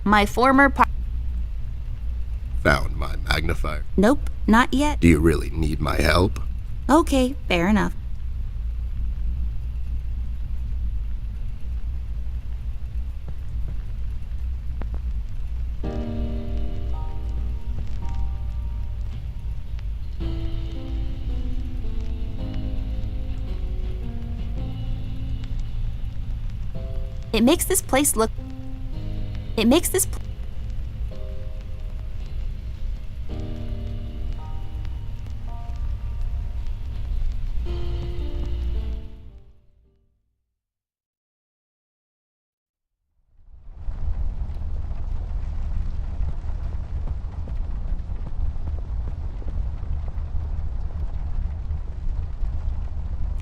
My former Found my magnifier. Nope, not yet. Do you really need my help? Okay, fair enough. It makes this place look... It makes this...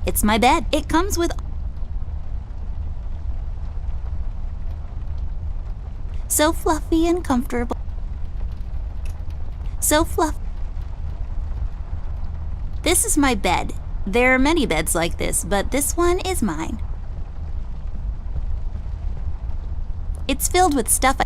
It's my bed. It comes with... So fluffy and comfortable. So fluffy. This is my bed. There are many beds like this, but this one is mine. It's filled with stuff.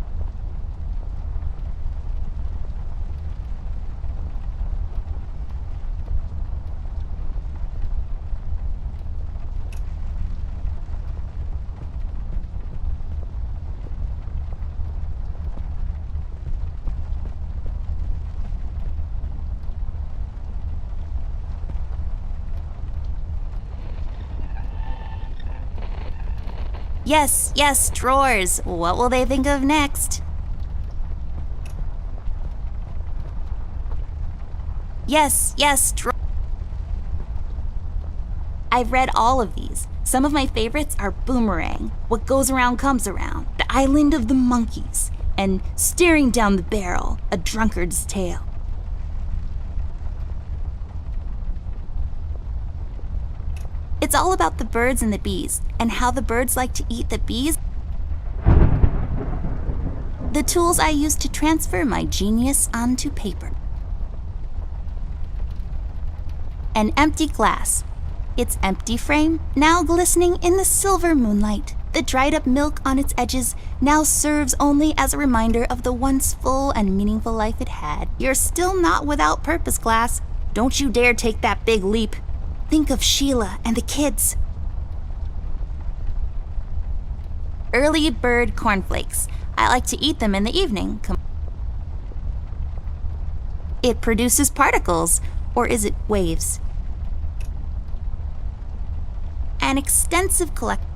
Yes, yes, drawers. What will they think of next? Yes, yes, I've read all of these. Some of my favorites are Boomerang, What Goes Around Comes Around, The Island of the Monkeys, and Staring Down the Barrel, A Drunkard's Tale. It's all about the birds and the bees, and how the birds like to eat the bees. The tools I use to transfer my genius onto paper. An empty glass. Its empty frame, now glistening in the silver moonlight. The dried up milk on its edges now serves only as a reminder of the once full and meaningful life it had. You're still not without purpose, glass. Don't you dare take that big leap. Think of Sheila and the kids. Early bird cornflakes. I like to eat them in the evening. It produces particles, or is it waves? An extensive collection.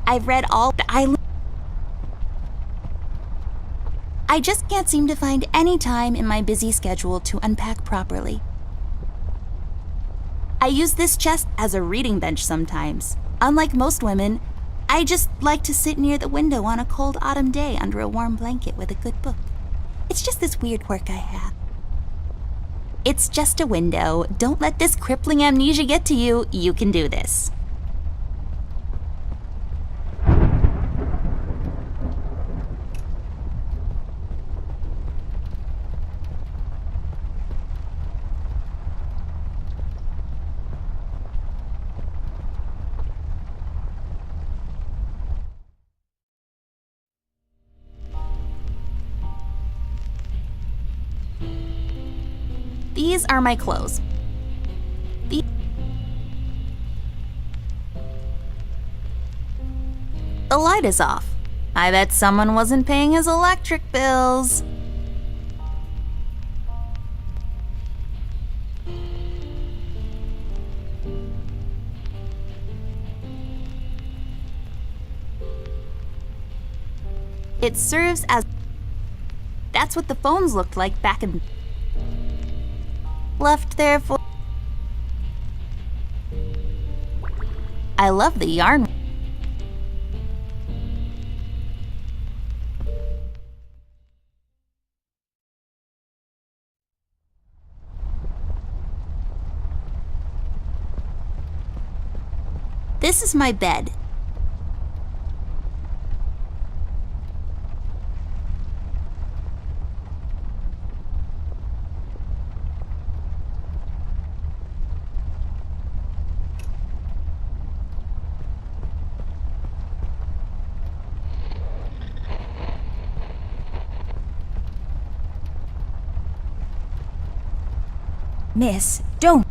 I've read all the island. I just can't seem to find any time in my busy schedule to unpack properly. I use this chest as a reading bench sometimes. Unlike most women, I just like to sit near the window on a cold autumn day under a warm blanket with a good book. It's just this weird quirk I have. It's just a window. Don't let this crippling amnesia get to you. You can do this. These are my clothes. The light is off. I bet someone wasn't paying his electric bills. It serves as... That's what the phones looked like back in... Left there for... I love the yarn. This is my bed. Miss, don't.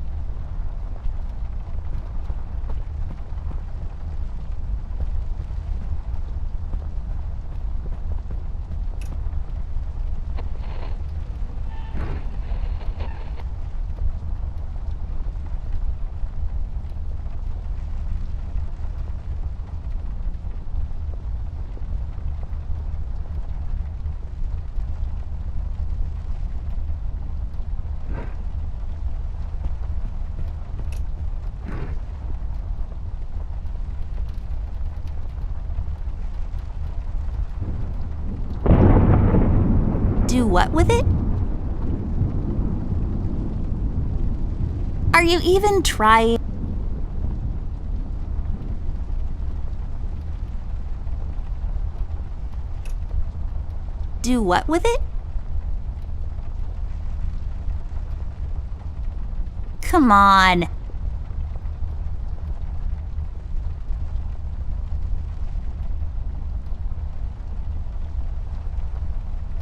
Do what with it? Are you even trying? Do what with it? Come on.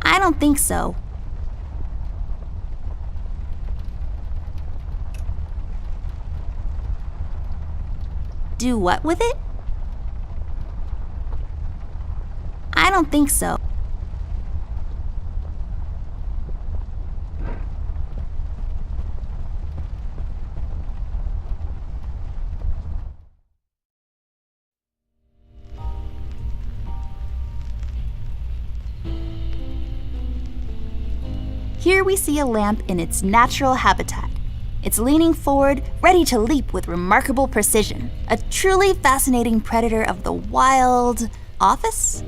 I don't think so. Do what with it? I don't think so. Here we see a lamp in its natural habitat. It's leaning forward, ready to leap with remarkable precision. A truly fascinating predator of the wild. Office?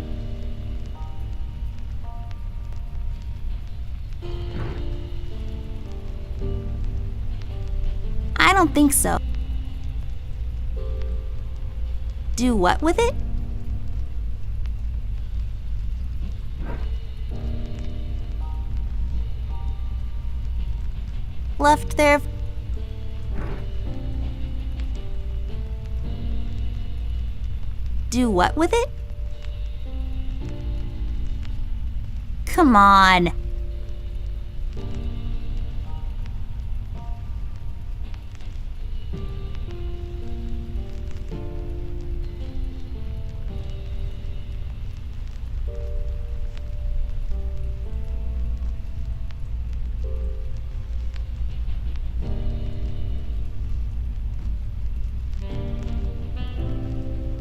I don't think so. Do what with it? Left there. Do what with it? Come on.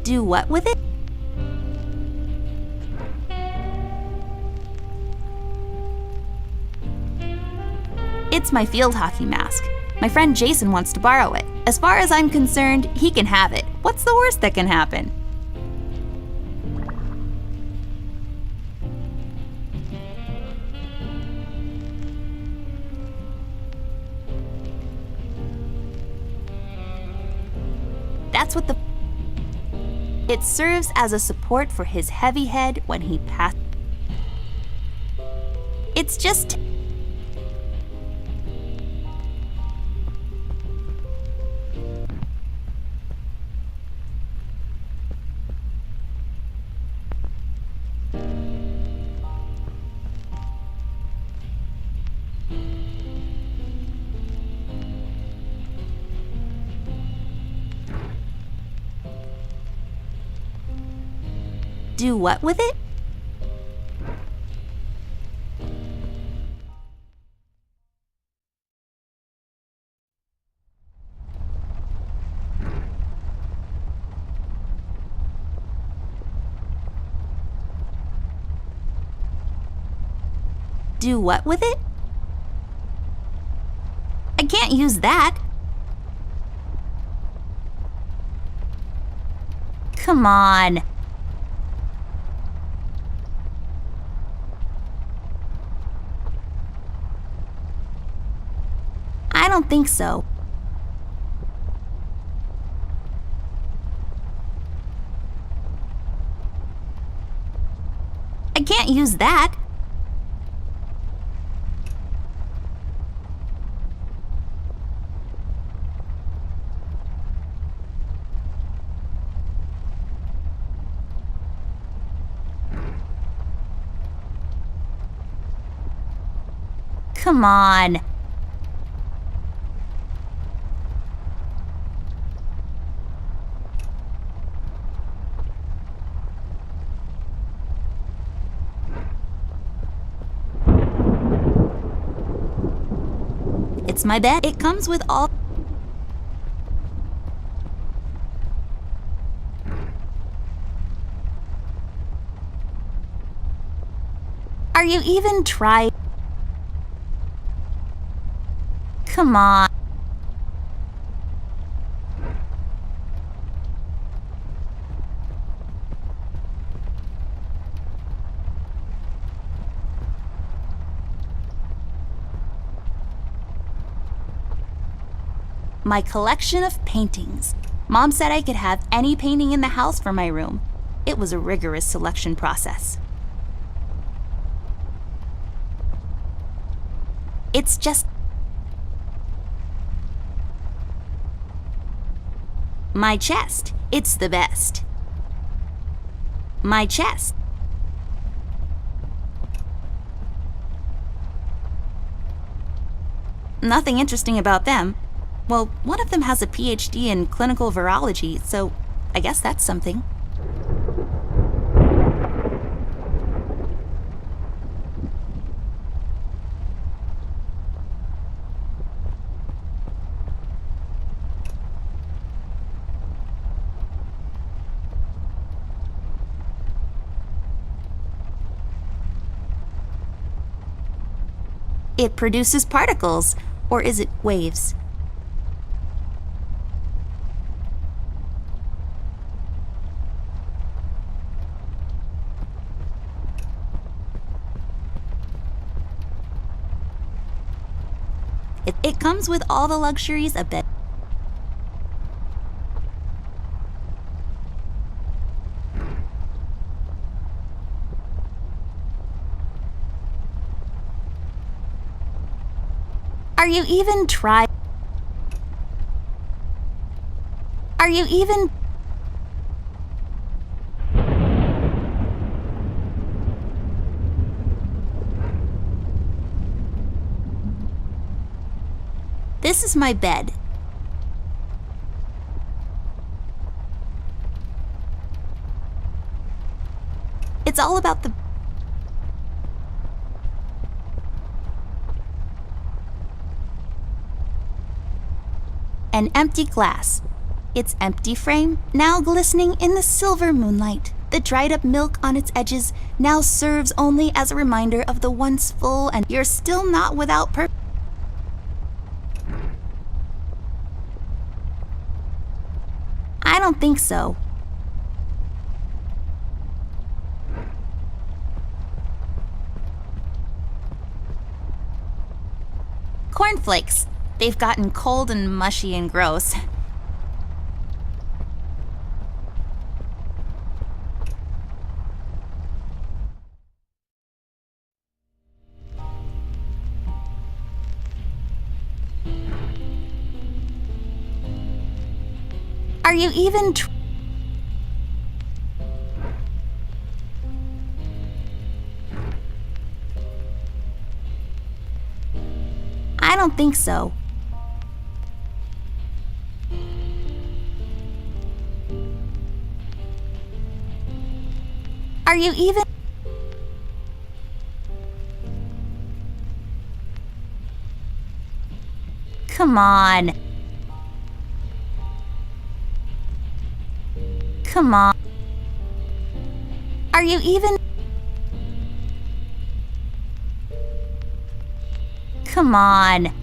Do what with it? It's my field hockey mask. My friend Jason wants to borrow it. As far as I'm concerned, he can have it. What's the worst that can happen? That's what It serves as a support for his heavy head when he passes. It's just... Do what with it? Do what with it? I can't use that. Come on. I don't think so. I can't use that. Come on. It's my bed. It comes with all... Are you even trying? Come on. My collection of paintings. Mom said I could have any painting in the house for my room. It was a rigorous selection process. It's just... My chest. It's the best. My chest. Nothing interesting about them. Well, one of them has a PhD in clinical virology, so I guess that's something. It produces particles, or is it waves? It comes with all the luxuries a bed. Are you even trying? Are you even... This is my bed. It's all about the... An empty glass. Its empty frame, now glistening in the silver moonlight. The dried up milk on its edges now serves only as a reminder of the once full, and you're still not without purpose. I don't think so. Cornflakes. They've gotten cold and mushy and gross. Are you even I don't think so. Are you even... Come on. Come on. Are you even... Come on.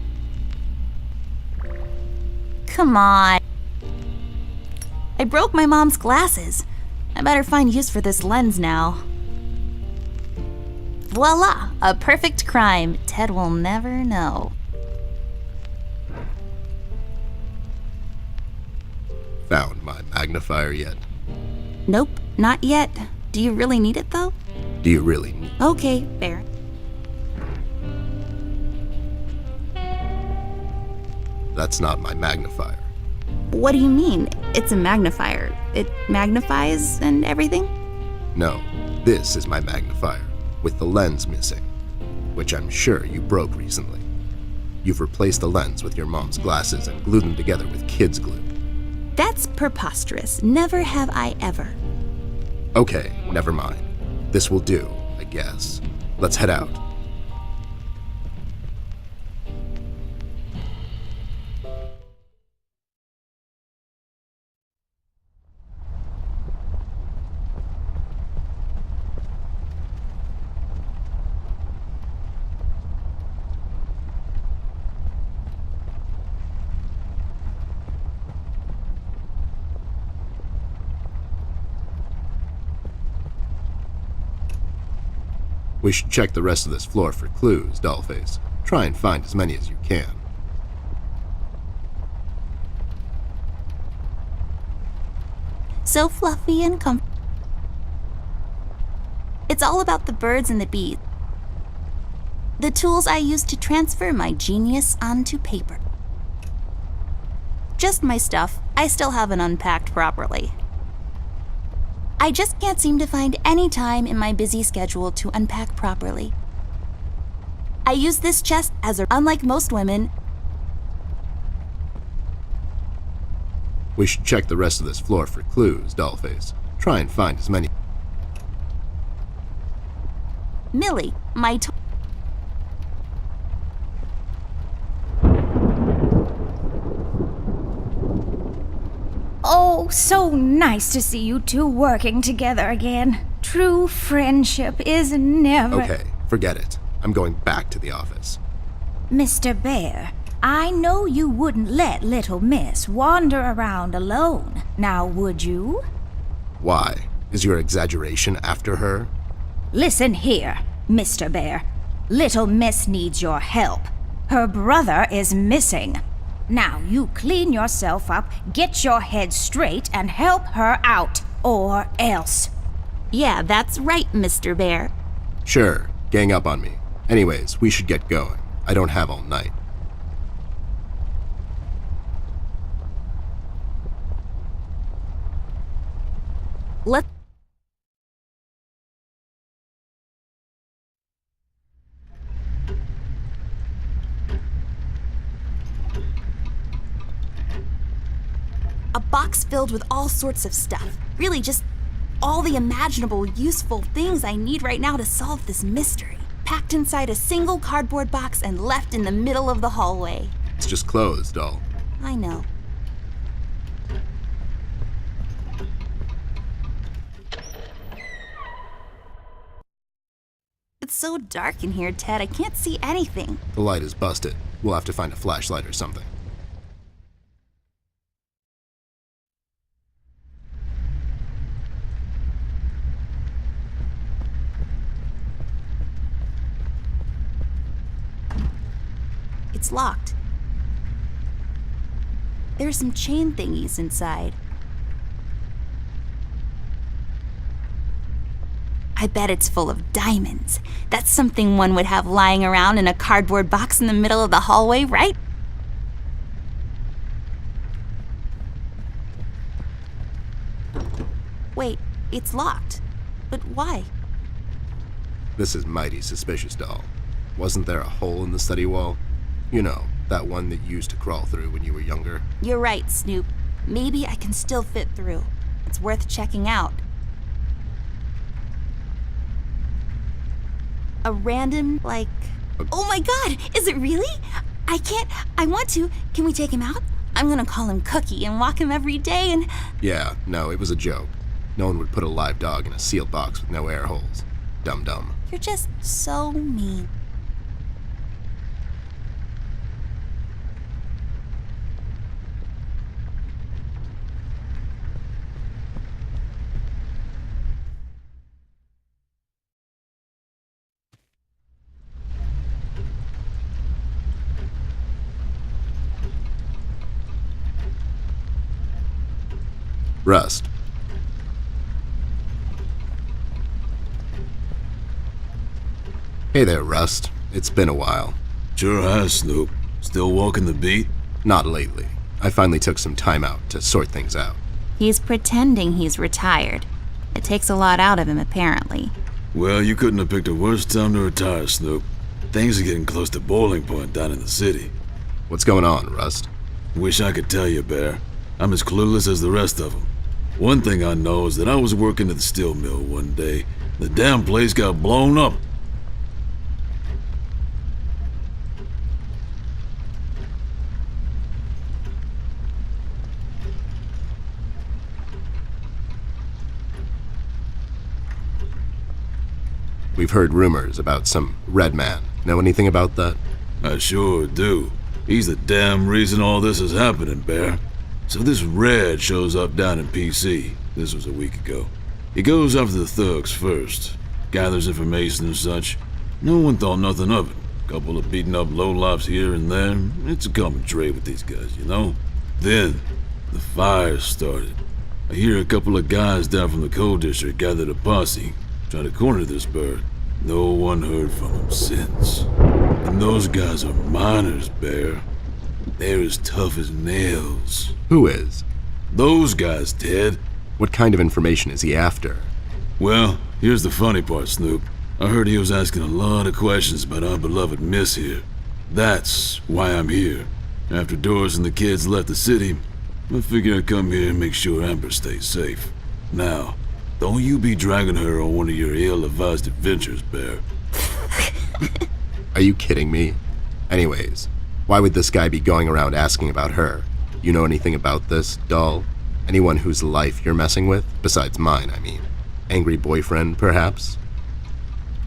Come on. I broke my mom's glasses. I better find use for this lens now. Voila! A perfect crime. Ted will never know. Found my magnifier yet? Nope, not yet. Do you really need it, though? Do you really need... Okay, fair. That's not my magnifier. What do you mean? It's a magnifier. It magnifies and everything? No, this is my magnifier, with the lens missing, which I'm sure you broke recently. You've replaced the lens with your mom's glasses and glued them together with kids' glue. That's preposterous. Never have I ever. Okay, never mind. This will do, I guess. Let's head out. We should check the rest of this floor for clues, Dollface. Try and find as many as you can. So fluffy and comfortable. It's all about the birds and the bees. The tools I use to transfer my genius onto paper. Just my stuff I still haven't unpacked properly. I just can't seem to find any time in my busy schedule to unpack properly. I use this chest as unlike most women. We should check the rest of this floor for clues, Dollface. Try and find as many. Millie, my Oh, so nice to see you two working together again. True friendship is never... Okay, forget it. I'm going back to the office. Mr. Bear, I know you wouldn't let little miss wander around alone. Now, would you? Why? Is your exaggeration after her? Listen here, Mr. Bear. Little miss needs your help. Her brother is missing. Now you clean yourself up, get your head straight, and help her out, or else. Yeah, that's right, Mr. Bear. Sure, gang up on me. Anyways, we should get going. I don't have all night. Let a box filled with all sorts of stuff. Really just all the imaginable useful things I need right now to solve this mystery. Packed inside a single cardboard box and left in the middle of the hallway. It's just closed, doll. I know. It's so dark in here, Ted. I can't see anything. The light is busted. We'll have to find a flashlight or something. It's locked. There are some chain thingies inside. I bet it's full of diamonds. That's something one would have lying around in a cardboard box in the middle of the hallway, right? Wait, it's locked. But why? This is mighty suspicious, doll. Wasn't there a hole in the study wall? You know, that one that you used to crawl through when you were younger. You're right, Snoop. Maybe I can still fit through. It's worth checking out. A random, Oh my god! Is it really? I want to. Can we take him out? I'm gonna call him Cookie and walk him every day and... Yeah, no, it was a joke. No one would put a live dog in a sealed box with no air holes. Dum-dum. You're just so mean. Rust. Hey there, Rust. It's been a while. Sure has, Snoop. Still walking the beat? Not lately. I finally took some time out to sort things out. He's pretending he's retired. It takes a lot out of him, apparently. Well, you couldn't have picked a worse time to retire, Snoop. Things are getting close to boiling point down in the city. What's going on, Rust? Wish I could tell you, Bear. I'm as clueless as the rest of them. One thing I know is that I was working at the steel mill one day. The damn place got blown up. We've heard rumors about some red man. Know anything about that? I sure do. He's the damn reason all this is happening, Bear. So this Red shows up down in PC. This was a week ago. He goes after the thugs first. gathers information and such. No one thought nothing of it. Couple of beaten up lowlifes here and there. It's a common trait with these guys, you know? Then, the fire started. I hear a couple of guys down from the coal district gathered a posse, trying to corner this bird. No one heard from him since. And those guys are miners, Bear. They're as tough as nails. Who is? Those guys, Ted. What kind of information is he after? Well, here's the funny part, Snoop. I heard he was asking a lot of questions about our beloved Miss here. That's why I'm here. After Doris and the kids left the city, I figured I'd come here and make sure Amber stays safe. Now, don't you be dragging her on one of your ill-advised adventures, Bear. Are you kidding me? Anyways, why would this guy be going around asking about her? You know anything about this, doll? Anyone whose life you're messing with? Besides mine, I mean. Angry boyfriend, perhaps?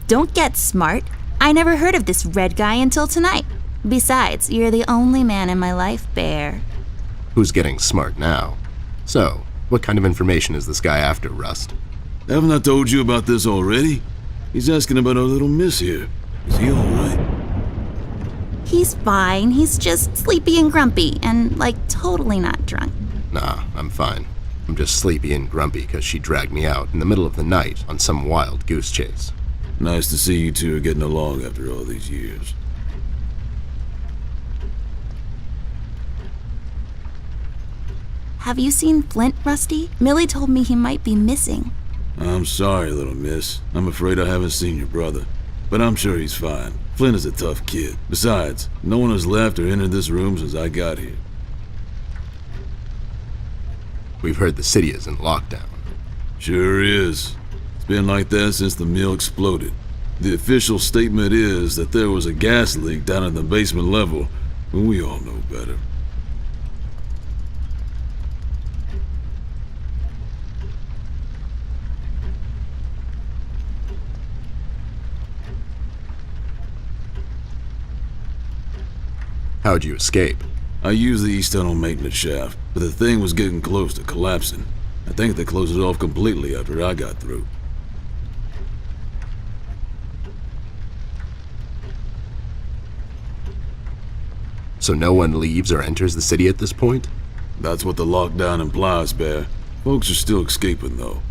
Don't get smart. I never heard of this red guy until tonight. Besides, you're the only man in my life, Bear. Who's getting smart now? So, what kind of information is this guy after, Rust? Haven't I told you about this already? He's asking about our little Miss here. Is he alright? He's fine. He's just sleepy and grumpy and, totally not drunk. Nah, I'm fine. I'm just sleepy and grumpy because she dragged me out in the middle of the night on some wild goose chase. Nice to see you two are getting along after all these years. Have you seen Flint, Rusty? Millie told me he might be missing. I'm sorry, little miss. I'm afraid I haven't seen your brother. But I'm sure he's fine. Flint is a tough kid. Besides, no one has left or entered this room since I got here. We've heard the city is in lockdown. Sure is. It's been like that since the mill exploded. The official statement is that there was a gas leak down at the basement level, but we all know better. How'd you escape? I used the east tunnel maintenance shaft, but the thing was getting close to collapsing. I think they closed it off completely after I got through. So no one leaves or enters the city at this point? That's what the lockdown implies, Bear. Folks are still escaping, though.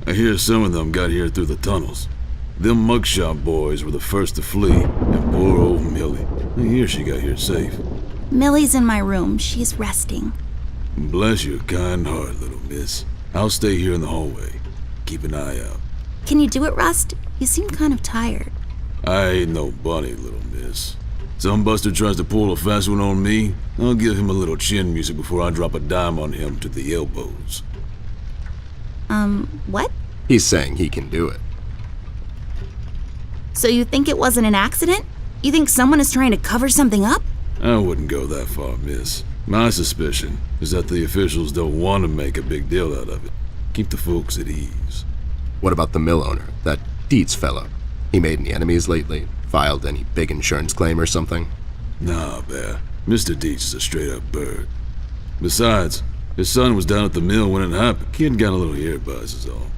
I hear some of them got here through the tunnels. Them mugshot boys were the first to flee, and poor old Millie. I hear she got here safe. Millie's in my room. She's resting. Bless your kind heart, little miss. I'll stay here in the hallway. Keep an eye out. Can you do it, Rust? You seem kind of tired. I ain't no bunny, little miss. Some buster tries to pull a fast one on me, I'll give him a little chin music before I drop a dime on him to the elbows. What? He's saying he can do it. So you think it wasn't an accident? You think someone is trying to cover something up? I wouldn't go that far, miss. My suspicion is that the officials don't want to make a big deal out of it. Keep the folks at ease. What about the mill owner, that Dietz fellow? He made any enemies lately? Filed any big insurance claim or something? Nah, Bear. Mr. Dietz is a straight-up bird. Besides, his son was down at the mill when it happened. Kid got a little ear buzz is all.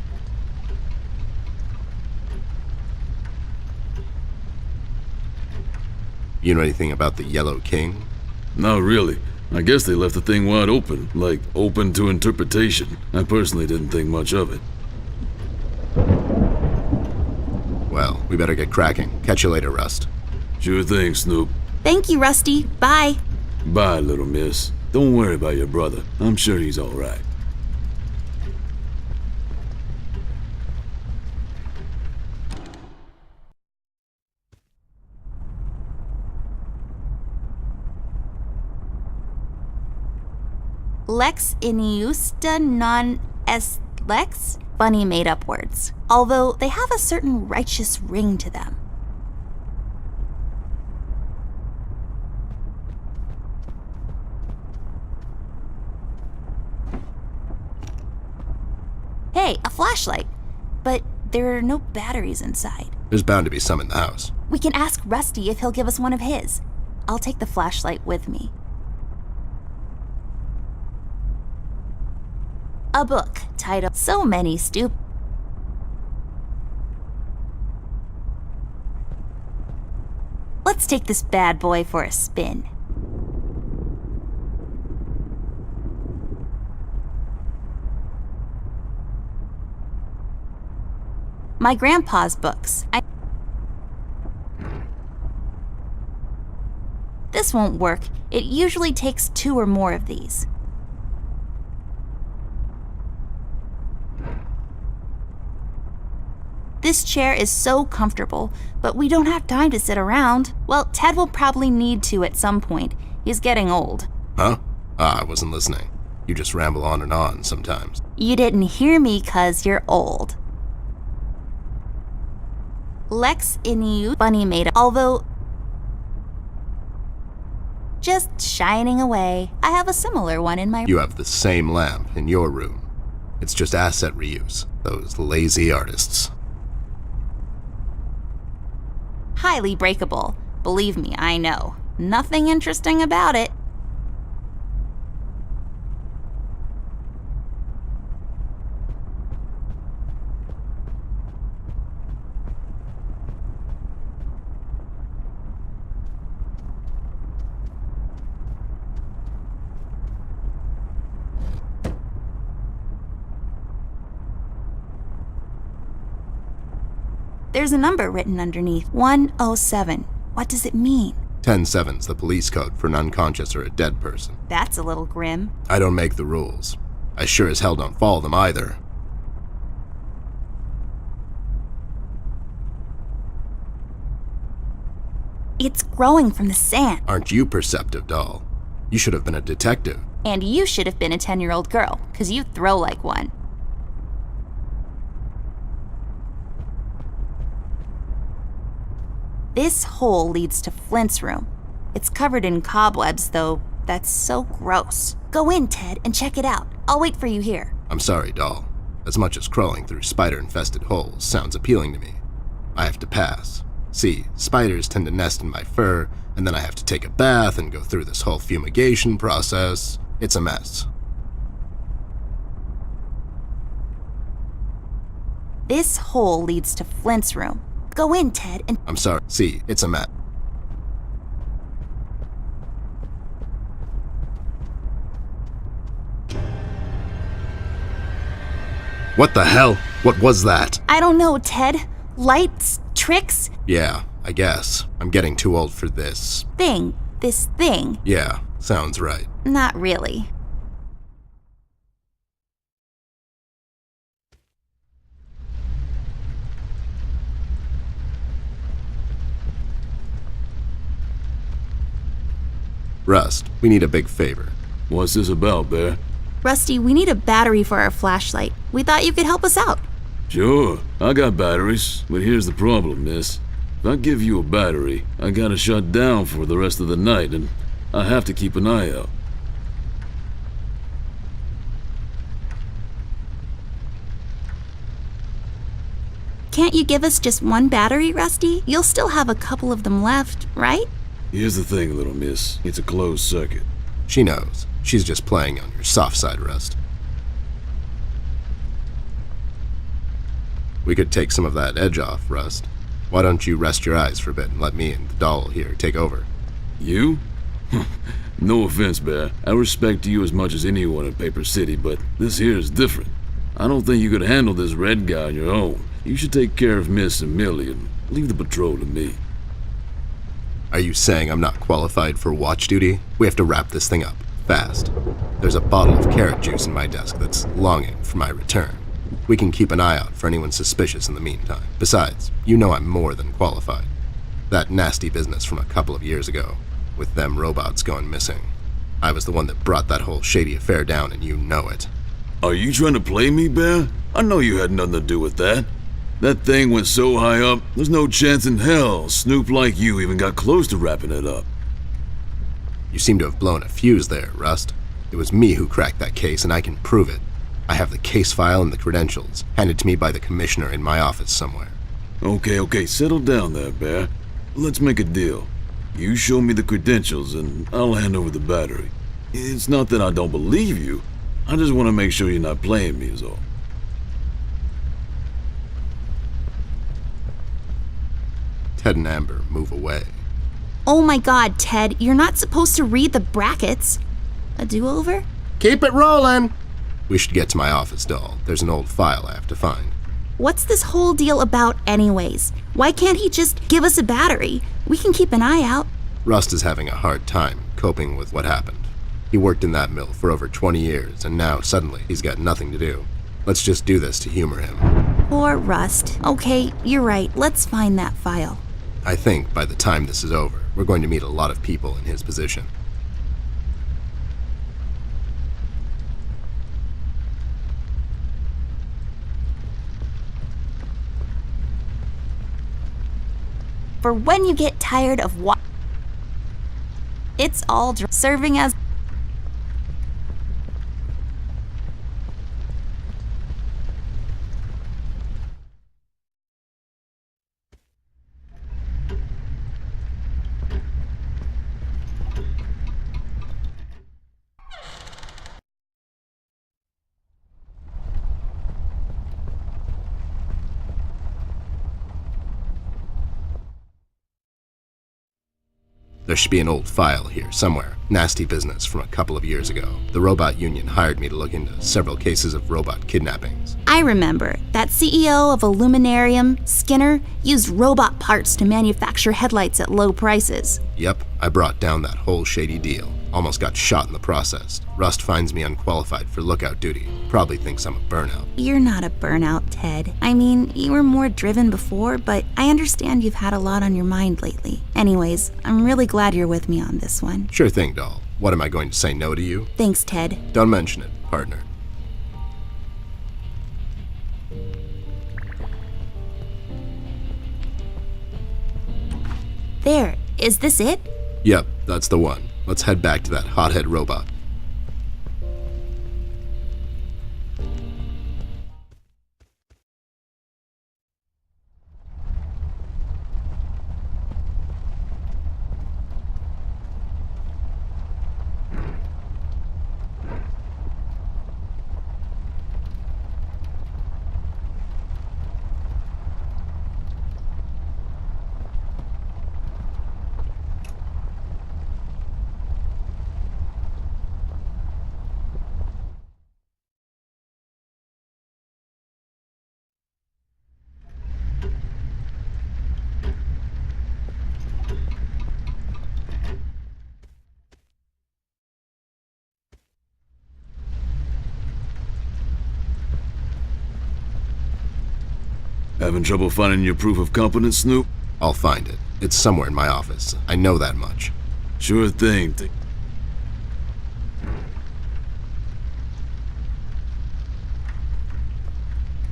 You know anything about the Yellow King? Not really. I guess they left the thing wide open, like open to interpretation. I personally didn't think much of it. Well, we better get cracking. Catch you later, Rust. Sure thing, Snoop. Thank you, Rusty. Bye. Bye, little miss. Don't worry about your brother. I'm sure he's all right. Lex injusta non est lex? Funny made-up words. Although they have a certain righteous ring to them. Hey, a flashlight. But there are no batteries inside. There's bound to be some in the house. We can ask Rusty if he'll give us one of his. I'll take the flashlight with me. A book titled So Many Let's take this bad boy for a spin. My grandpa's books. This won't work. It usually takes 2 or more of these. This chair is so comfortable, but we don't have time to sit around. Well, Ted will probably need to at some point. He's getting old. Huh? I wasn't listening. You just ramble on and on sometimes. You didn't hear me 'cause you're old. Lex Inu bunny made, although just shining away. I have a similar one in my You have the same lamp in your room. It's just asset reuse. Those lazy artists. highly breakable. Believe me, I know. Nothing interesting about it. There's a number written underneath. 107. What does it mean? 10-7's the police code for an unconscious or a dead person. That's a little grim. I don't make the rules. I sure as hell don't follow them either. It's growing from the sand. Aren't you perceptive, doll? You should have been a detective. And you should have been a 10-year-old girl, 'cause you throw like one. This hole leads to Flint's room. It's covered in cobwebs, though. That's so gross. Go in, Ted, and check it out. I'll wait for you here. I'm sorry, doll. As much as crawling through spider-infested holes sounds appealing to me, I have to pass. See, spiders tend to nest in my fur, and then I have to take a bath and go through this whole fumigation process. It's a mess. This hole leads to Flint's room. Go in, Ted, and... I'm sorry. See, it's a mess. What the hell? What was that? I don't know, Ted. Lights? Tricks? Yeah, I guess. I'm getting too old for this. This thing. Yeah, sounds right. Not really. Rust, we need a big favor. What's this about, Bear? Rusty, we need a battery for our flashlight. We thought you could help us out. Sure, I got batteries, but here's the problem, miss. If I give you a battery, I gotta shut down for the rest of the night, and I have to keep an eye out. Can't you give us just one battery, Rusty? You'll still have a couple of them left, right? Here's the thing, little miss. It's a closed circuit. She knows. She's just playing on your soft side, Rust. We could take some of that edge off, Rust. Why don't you rest your eyes for a bit and let me and the doll here take over? You? No offense, Bear. I respect you as much as anyone in Paper City, but this here is different. I don't think you could handle this red guy on your own. You should take care of Miss and Millie and leave the patrol to me. Are you saying I'm not qualified for watch duty? We have to wrap this thing up, fast. There's a bottle of carrot juice in my desk that's longing for my return. We can keep an eye out for anyone suspicious in the meantime. Besides, you know I'm more than qualified. That nasty business from a couple of years ago, with them robots going missing. I was the one that brought that whole shady affair down, and you know it. Are you trying to play me, Bear? I know you had nothing to do with that. That thing went so high up, there's no chance in hell Snoop like you even got close to wrapping it up. You seem to have blown a fuse there, Rust. It was me who cracked that case, and I can prove it. I have the case file and the credentials, handed to me by the commissioner in my office somewhere. Okay, settle down there, Bear. Let's make a deal. You show me the credentials, and I'll hand over the battery. It's not that I don't believe you. I just want to make sure you're not playing me is all. Ted and Amber move away. Oh my god, Ted, you're not supposed to read the brackets. A do-over? Keep it rolling! We should get to my office, doll. There's an old file I have to find. What's this whole deal about anyways? Why can't he just give us a battery? We can keep an eye out. Rust is having a hard time coping with what happened. He worked in that mill for over 20 years, and now, suddenly, he's got nothing to do. Let's just do this to humor him. Poor Rust. Okay, you're right. Let's find that file. I think by the time this is over, we're going to meet a lot of people in his position. For when you get tired of what? It's all serving as. There should be an old file here somewhere. Nasty business from a couple of years ago. The robot union hired me to look into several cases of robot kidnappings. I remember. That CEO of Illuminarium, Skinner, used robot parts to manufacture headlights at low prices. Yep, I brought down that whole shady deal. Almost got shot in the process. Rust finds me unqualified for lookout duty. Probably thinks I'm a burnout. You're not a burnout, Ted. I mean, you were more driven before, but I understand you've had a lot on your mind lately. Anyways, I'm really glad you're with me on this one. Sure thing, doll. What, am I going to say no to you? Thanks, Ted. Don't mention it, partner. There, is this it? Yep, that's the one. Let's head back to that hothead robot. Having trouble finding your proof of competence, Snoop? I'll find it. It's somewhere in my office. I know that much. Sure thing.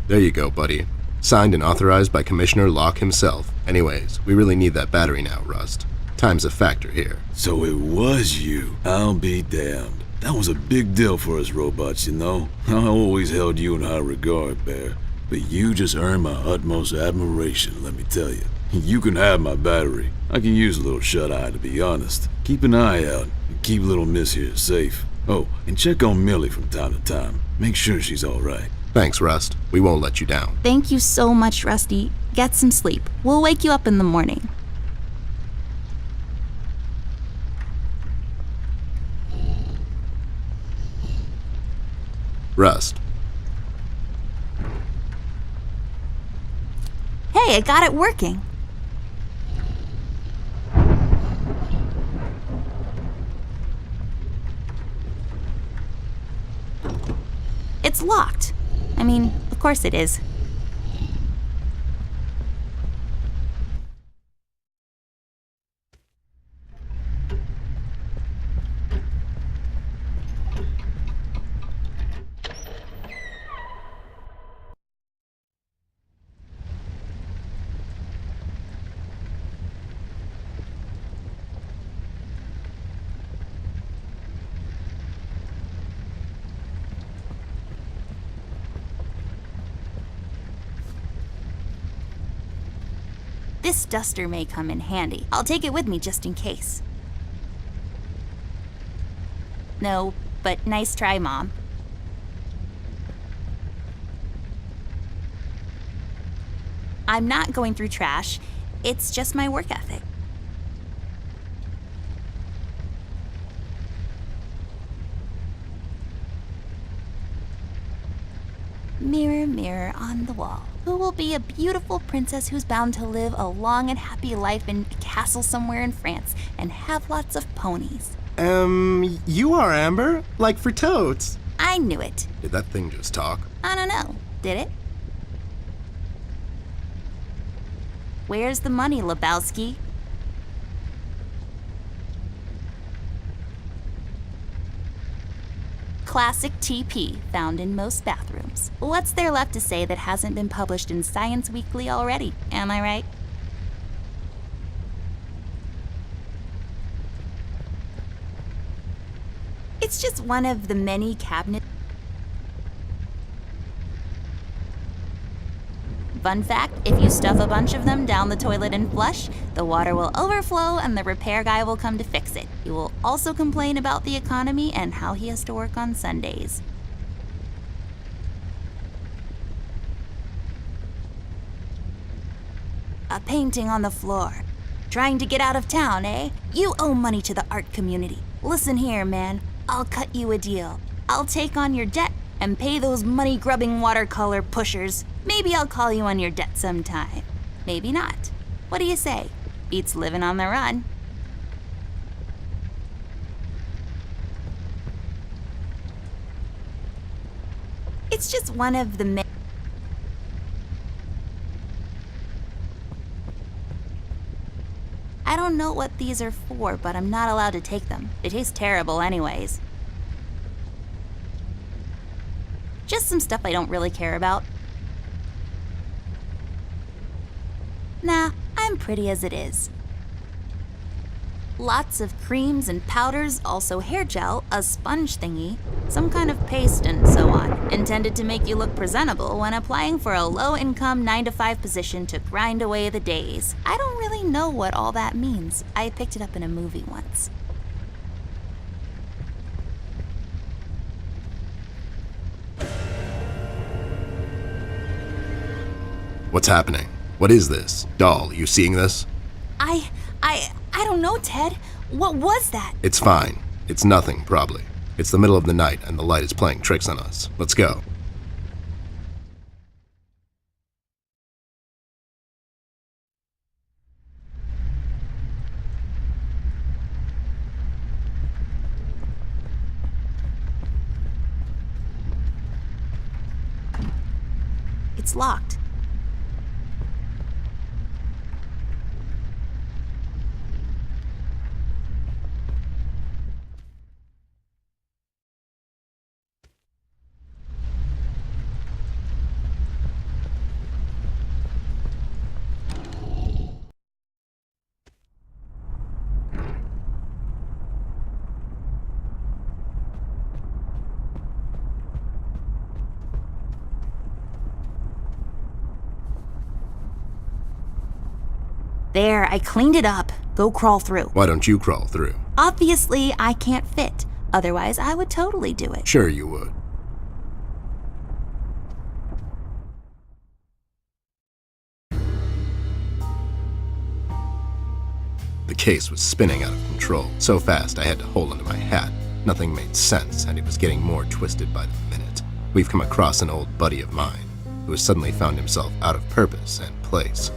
There you go, buddy. Signed and authorized by Commissioner Locke himself. Anyways, we really need that battery now, Rust. Time's a factor here. So it was you. I'll be damned. That was a big deal for us robots, you know? I always held you in high regard, Bear. But you just earned my utmost admiration, let me tell you. You can have my battery. I can use a little shut-eye, to be honest. Keep an eye out, and keep little miss here safe. Oh, and check on Millie from time to time. Make sure she's all right. Thanks, Rust. We won't let you down. Thank you so much, Rusty. Get some sleep. We'll wake you up in the morning. Rust. Hey, I got it working. It's locked. I mean, of course it is. This duster may come in handy. I'll take it with me just in case. No, but nice try, Mom. I'm not going through trash. It's just my work ethic. Mirror, mirror on the wall, who will be a beautiful princess who's bound to live a long and happy life in a castle somewhere in France and have lots of ponies? You are Amber? Like for totes. I knew it. Did that thing just talk? I don't know. Did it? Where's the money, Lebowski? Classic TP found in most bathrooms. What's there left to say that hasn't been published in Science Weekly already? Am I right? It's just one of the many cabinets. Fun fact, if you stuff a bunch of them down the toilet and flush, the water will overflow and the repair guy will come to fix it. He will also complain about the economy and how he has to work on Sundays. A painting on the floor. Trying to get out of town, eh? You owe money to the art community. Listen here, man. I'll cut you a deal. I'll take on your debt and pay those money-grubbing watercolor pushers. Maybe I'll call you on your debt sometime. Maybe not. What do you say? Beats living on the run. It's just one of the I don't know what these are for, but I'm not allowed to take them. They taste terrible anyways. Just some stuff I don't really care about. Nah, I'm pretty as it is. Lots of creams and powders, also hair gel, a sponge thingy, some kind of paste, and so on, intended to make you look presentable when applying for a low-income 9-to-5 position to grind away the days. I don't really know what all that means. I picked it up in a movie once. What's happening? What is this? Doll, you seeing this? I don't know, Ted. What was that? It's fine. It's nothing, probably. It's the middle of the night and the light is playing tricks on us. Let's go. It's locked. There, I cleaned it up. Go crawl through. Why don't you crawl through? Obviously, I can't fit. Otherwise, I would totally do it. Sure you would. The case was spinning out of control. So fast I had to hold onto my hat. Nothing made sense, and it was getting more twisted by the minute. We've come across an old buddy of mine who has suddenly found himself out of purpose and place.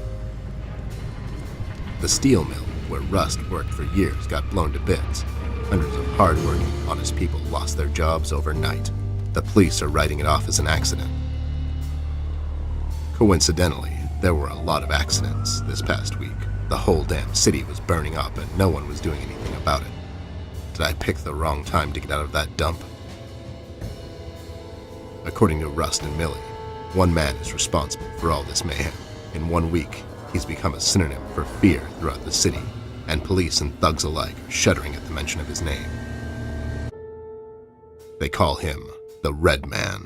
The steel mill, where Rust worked for years, got blown to bits. Hundreds of hard-working, honest people lost their jobs overnight. The police are writing it off as an accident. Coincidentally, there were a lot of accidents this past week. The whole damn city was burning up and no one was doing anything about it. Did I pick the wrong time to get out of that dump? According to Rust and Millie, one man is responsible for all this mayhem. In 1 week, he's become a synonym for fear throughout the city, and police and thugs alike are shuddering at the mention of his name. They call him the Red Man.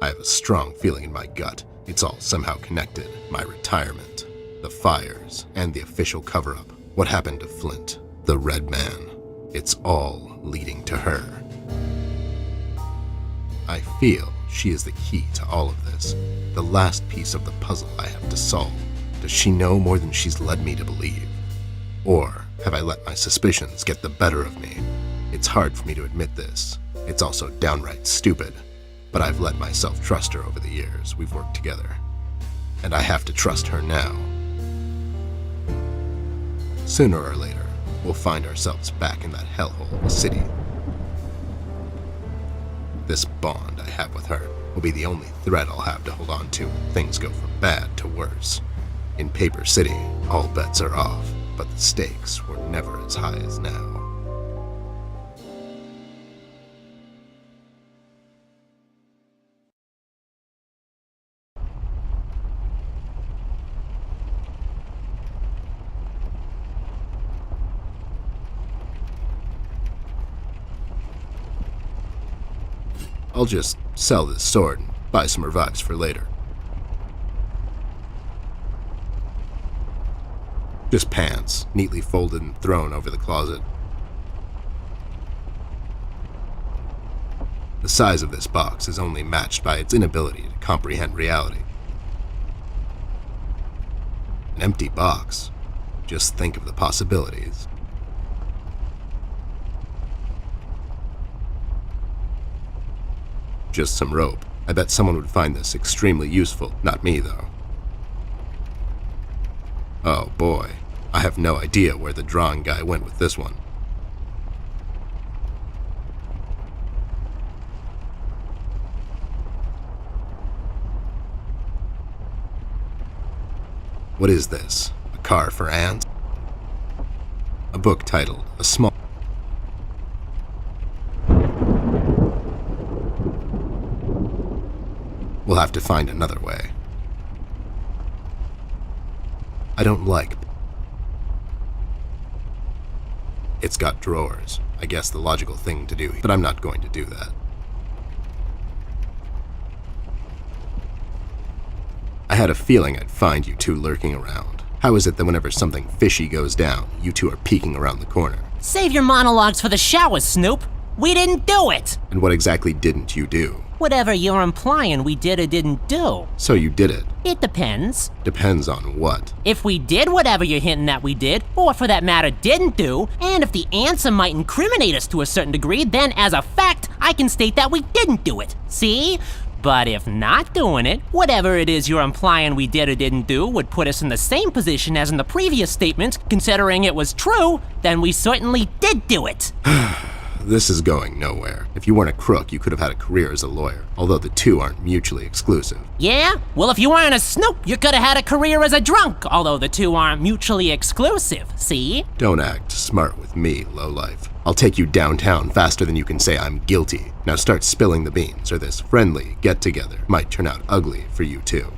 I have a strong feeling in my gut it's all somehow connected. My retirement, the fires, and the official cover-up. What happened to Flint, the Red Man? It's all leading to her. I feel she is the key to all of this, the last piece of the puzzle I have to solve. Does she know more than she's led me to believe? Or have I let my suspicions get the better of me? It's hard for me to admit this. It's also downright stupid. but I've let myself trust her over the years we've worked together. And I have to trust her now. Sooner or later, we'll find ourselves back in that hellhole of a city. This bond I have with her will be the only thread I'll have to hold on to when things go from bad to worse. In Paper City, all bets are off, but the stakes were never as high as now. I'll just sell this sword and buy some revives for later. Just pants, neatly folded and thrown over the closet. The size of this box is only matched by its inability to comprehend reality. An empty box. Just think of the possibilities. Just some rope. I bet someone would find this extremely useful. Not me, though. Oh boy, I have no idea where the drawing guy went with this one. What is this? A car for ants? A book titled A Small... We'll have to find another way. I don't like... It's got drawers. I guess the logical thing to do, but I'm not going to do that. I had a feeling I'd find you two lurking around. How is it that whenever something fishy goes down, you two are peeking around the corner? Save your monologues for the shower, Snoop. We didn't do it! And what exactly didn't you do? Whatever you're implying we did or didn't do. So you did it. It depends. Depends on what? If we did whatever you're hinting that we did, or for that matter didn't do, and if the answer might incriminate us to a certain degree, then as a fact, I can state that we didn't do it. See? But if not doing it, whatever it is you're implying we did or didn't do would put us in the same position as in the previous statement, considering it was true, then we certainly did do it. This is going nowhere. If you weren't a crook, you could have had a career as a lawyer, although the two aren't mutually exclusive. Yeah? Well, if you weren't a Snoop, you could have had a career as a drunk, although the two aren't mutually exclusive, see? Don't act smart with me, lowlife. I'll take you downtown faster than you can say I'm guilty. Now start spilling the beans, or this friendly get-together might turn out ugly for you too.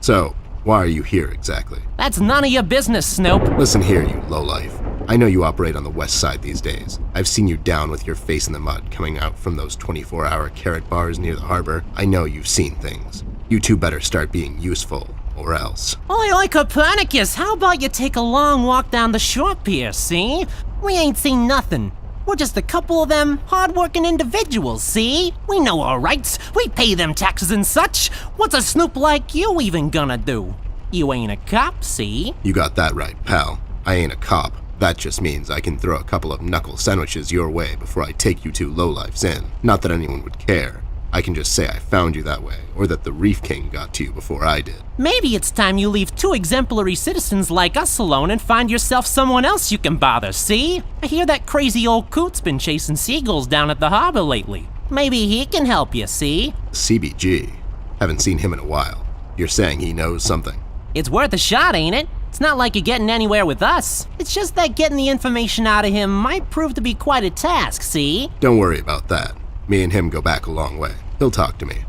So, why are you here exactly? That's none of your business, Snoop. Listen here, you lowlife. I know you operate on the west side these days. I've seen you down with your face in the mud coming out from those 24-hour carrot bars near the harbor. I know you've seen things. You two better start being useful, or else. Oi, Copernicus, how about you take a long walk down the shore pier, see? We ain't seen nothing. We're just a couple of them hard-working individuals, see? We know our rights. We pay them taxes and such. What's a Snoop like you even gonna do? You ain't a cop, see? You got that right, pal. I ain't a cop. That just means I can throw a couple of knuckle sandwiches your way before I take you two lowlifes in. Not that anyone would care. I can just say I found you that way, or that the Reef King got to you before I did. Maybe it's time you leave two exemplary citizens like us alone and find yourself someone else you can bother, see? I hear that crazy old coot's been chasing seagulls down at the harbor lately. Maybe he can help you, see? CBG. Haven't seen him in a while. You're saying he knows something? It's worth a shot, ain't it? It's not like you're getting anywhere with us. It's just that getting the information out of him might prove to be quite a task, see? Don't worry about that. Me and him go back a long way. He'll talk to me.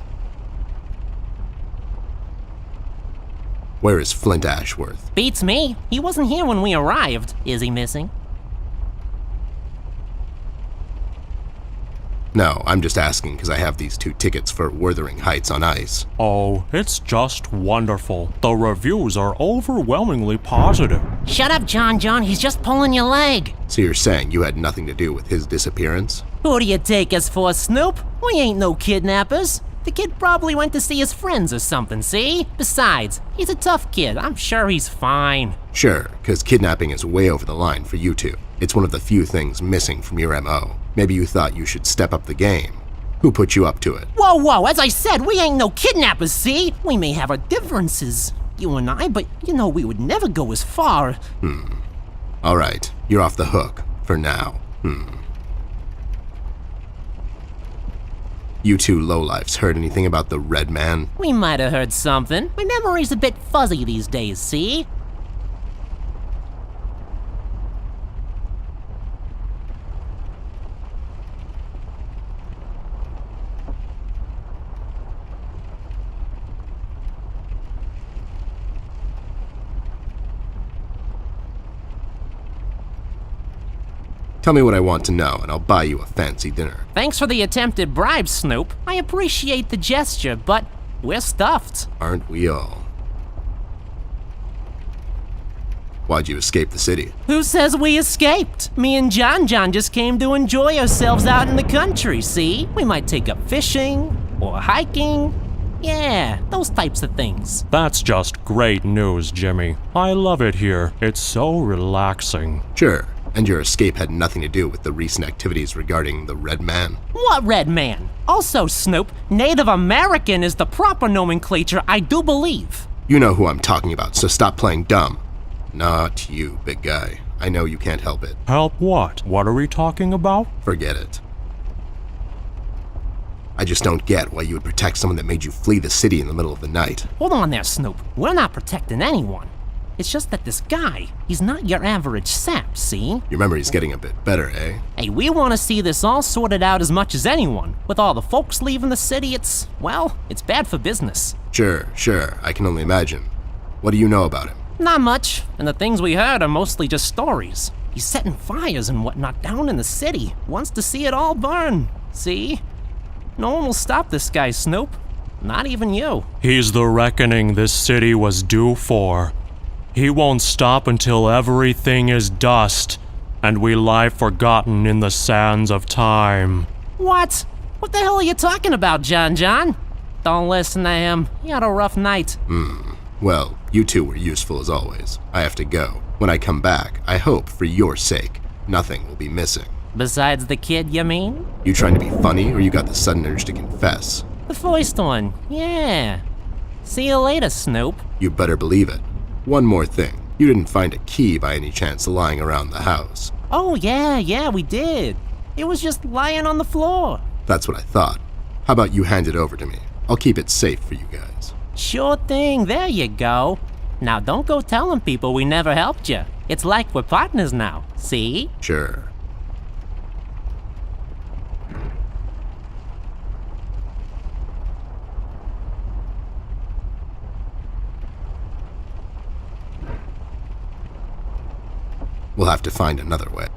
Where is Flint Ashworth? Beats me. He wasn't here when we arrived. Is he missing? No, I'm just asking because I have these 2 tickets for Wuthering Heights on ice. Oh, it's just wonderful. The reviews are overwhelmingly positive. Shut up, John. He's just pulling your leg. So you're saying you had nothing to do with his disappearance? Who do you take us for, Snoop? We ain't no kidnappers. The kid probably went to see his friends or something, see? Besides, he's a tough kid. I'm sure he's fine. Sure, because kidnapping is way over the line for you two. It's one of the few things missing from your MO. Maybe you thought you should step up the game. Who put you up to it? Whoa, as I said, we ain't no kidnappers, see? We may have our differences, you and I, but you know we would never go as far. All right, you're off the hook, for now. You two lowlifes heard anything about the Red Man? We might have heard something. My memory's a bit fuzzy these days, see? Tell me what I want to know, and I'll buy you a fancy dinner. Thanks for the attempted bribe, Snoop. I appreciate the gesture, but we're stuffed. Aren't we all? Why'd you escape the city? Who says we escaped? Me and John just came to enjoy ourselves out in the country, see? We might take up fishing, or hiking. Yeah, those types of things. That's just great news, Jimmy. I love it here. It's so relaxing. Sure, and your escape had nothing to do with the recent activities regarding the Red Man. What Red Man? Also, Snoop, Native American is the proper nomenclature, I do believe. You know who I'm talking about, so stop playing dumb. Not you, big guy. I know you can't help it. Help what? What are we talking about? Forget it. I just don't get why you would protect someone that made you flee the city in the middle of the night. Hold on there, Snoop. We're not protecting anyone. It's just that this guy, he's not your average sap, see? Your memory's getting a bit better, eh? Hey, we want to see this all sorted out as much as anyone. With all the folks leaving the city, it's bad for business. Sure, I can only imagine. What do you know about him? Not much, and the things we heard are mostly just stories. He's setting fires and whatnot down in the city. Wants to see it all burn, see? No one will stop this guy, Snoop. Not even you. He's the reckoning this city was due for. He won't stop until everything is dust, and we lie forgotten in the sands of time. What? What the hell are you talking about, John? Don't listen to him. He had a rough night. Well, you two were useful as always. I have to go. When I come back, I hope, for your sake, nothing will be missing. Besides the kid, you mean? You trying to be funny, or you got the sudden urge to confess? The first one, yeah. See you later, Snoop. You better believe it. One more thing. You didn't find a key by any chance lying around the house. Oh, yeah, we did. It was just lying on the floor. That's what I thought. How about you hand it over to me? I'll keep it safe for you guys. Sure thing, there you go. Now don't go telling people we never helped you. It's like we're partners now, see? Sure. We'll have to find another way.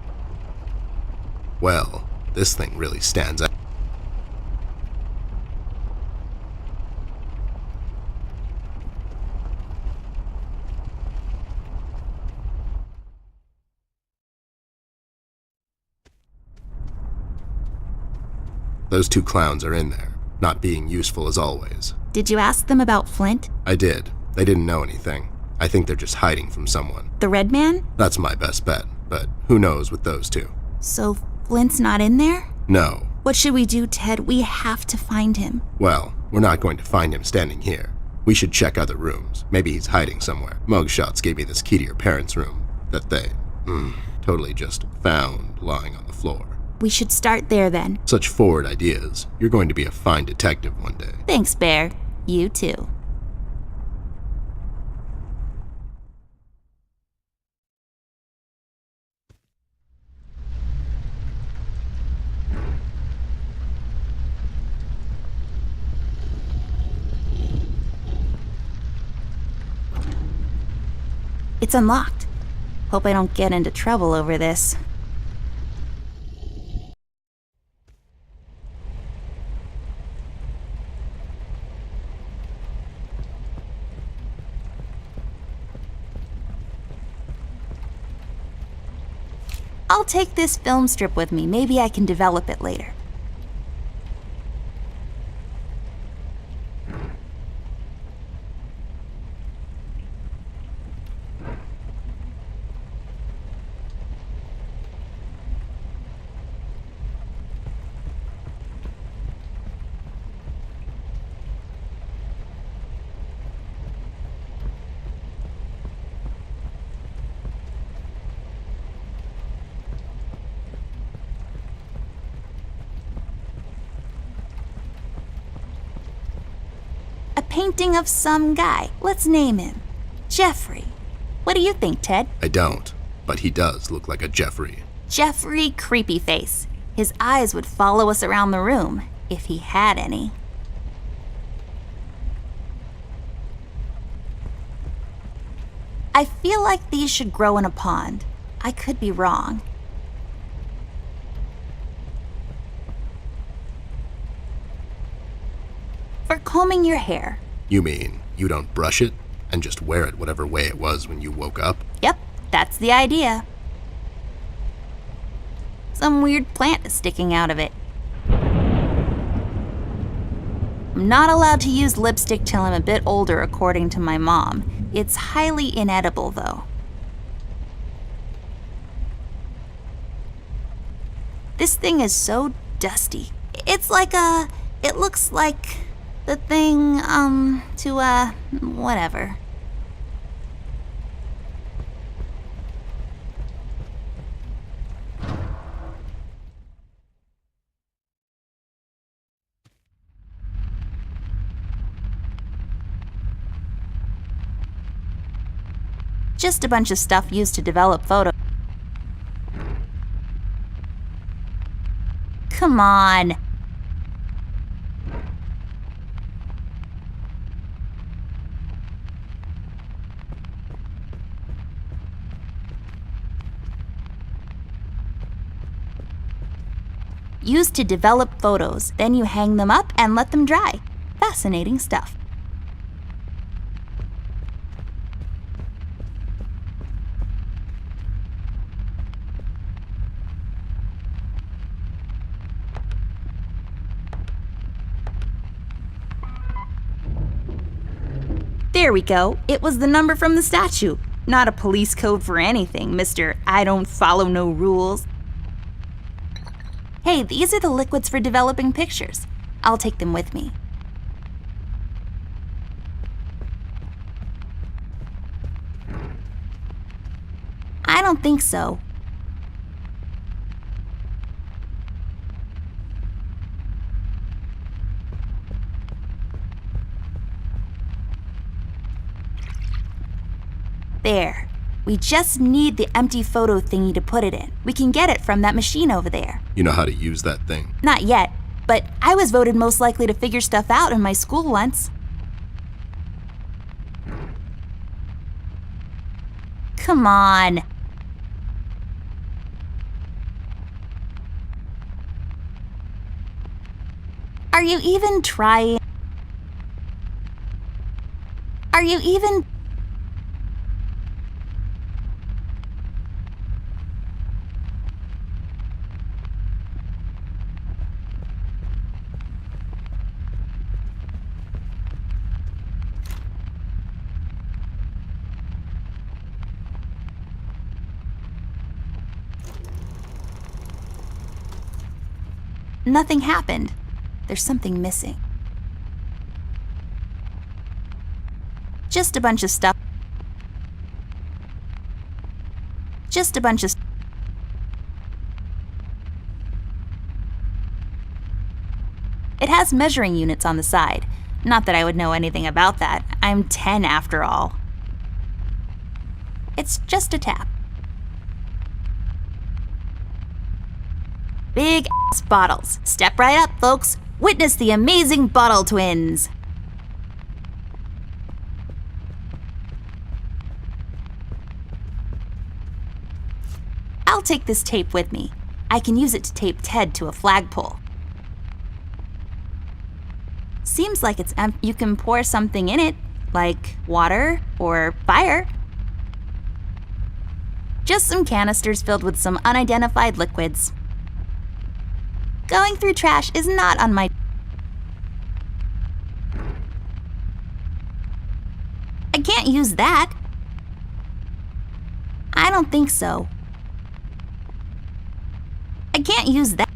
Well, this thing really stands out. Those two clowns are in there, not being useful as always. Did you ask them about Flint? I did. They didn't know anything. I think they're just hiding from someone. The Red Man? That's my best bet, but who knows with those two? So Flint's not in there? No. What should we do, Ted? We have to find him. Well, we're not going to find him standing here. We should check other rooms. Maybe he's hiding somewhere. Mugshots gave me this key to your parents' room that they, totally just found lying on the floor. We should start there then. Such forward ideas. You're going to be a fine detective one day. Thanks, Bear. You too. It's unlocked. Hope I don't get into trouble over this. I'll take this film strip with me. Maybe I can develop it later. painting of some guy. Let's name him Jeffrey. What do you think, Ted? I don't, but he does look like a Jeffrey. Jeffrey Creepyface. His eyes would follow us around the room, if he had any. I feel like these should grow in a pond. I could be wrong. For combing your hair. You mean you don't brush it and just wear it whatever way it was when you woke up? Yep, that's the idea. Some weird plant is sticking out of it. I'm not allowed to use lipstick till I'm a bit older, according to my mom. It's highly inedible, though. This thing is so dusty. It looks like the thing, whatever. Just a bunch of stuff used to develop photos. Come on. Used to develop photos, then you hang them up and let them dry. Fascinating stuff. There we go. It was the number from the statue. Not a police code for anything, Mr. I don't follow no rules. Hey, these are the liquids for developing pictures. I'll take them with me. I don't think so. There. We just need the empty photo thingy to put it in. We can get it from that machine over there. You know how to use that thing? Not yet, but I was voted most likely to figure stuff out in my school once. Come on. Are you even trying? Are you even... Nothing happened. There's something missing. Just a bunch of stuff. Just a bunch of... It has measuring units on the side. Not that I would know anything about that. I'm 10 after all. It's just a tap. Big ass bottles. Step right up, folks. Witness the amazing bottle twins. I'll take this tape with me. I can use it to tape Ted to a flagpole. Seems like it's empty. You can pour something in it, like water or fire. Just some canisters filled with some unidentified liquids. Going through trash is not on my... I can't use that. I don't think so. I can't use that.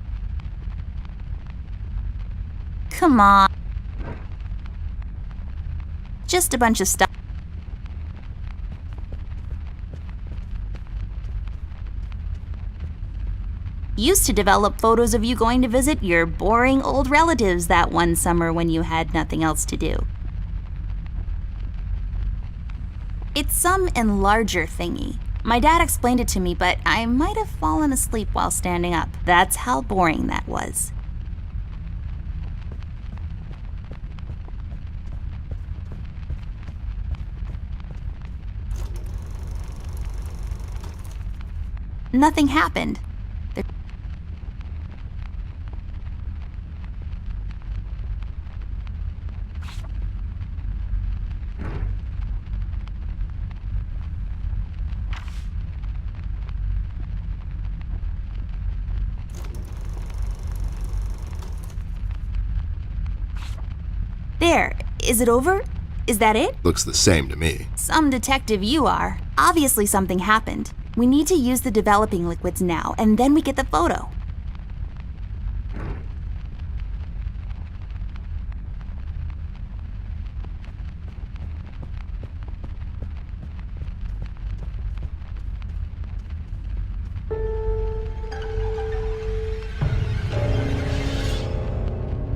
Come on. Just a bunch of stuff. Used to develop photos of you going to visit your boring old relatives that one summer when you had nothing else to do. It's some enlarger thingy. My dad explained it to me, but I might have fallen asleep while standing up. That's how boring that was. Nothing happened. There. Is it over? Is that it? Looks the same to me. Some detective you are. Obviously something happened. We need to use the developing liquids now, and then we get the photo.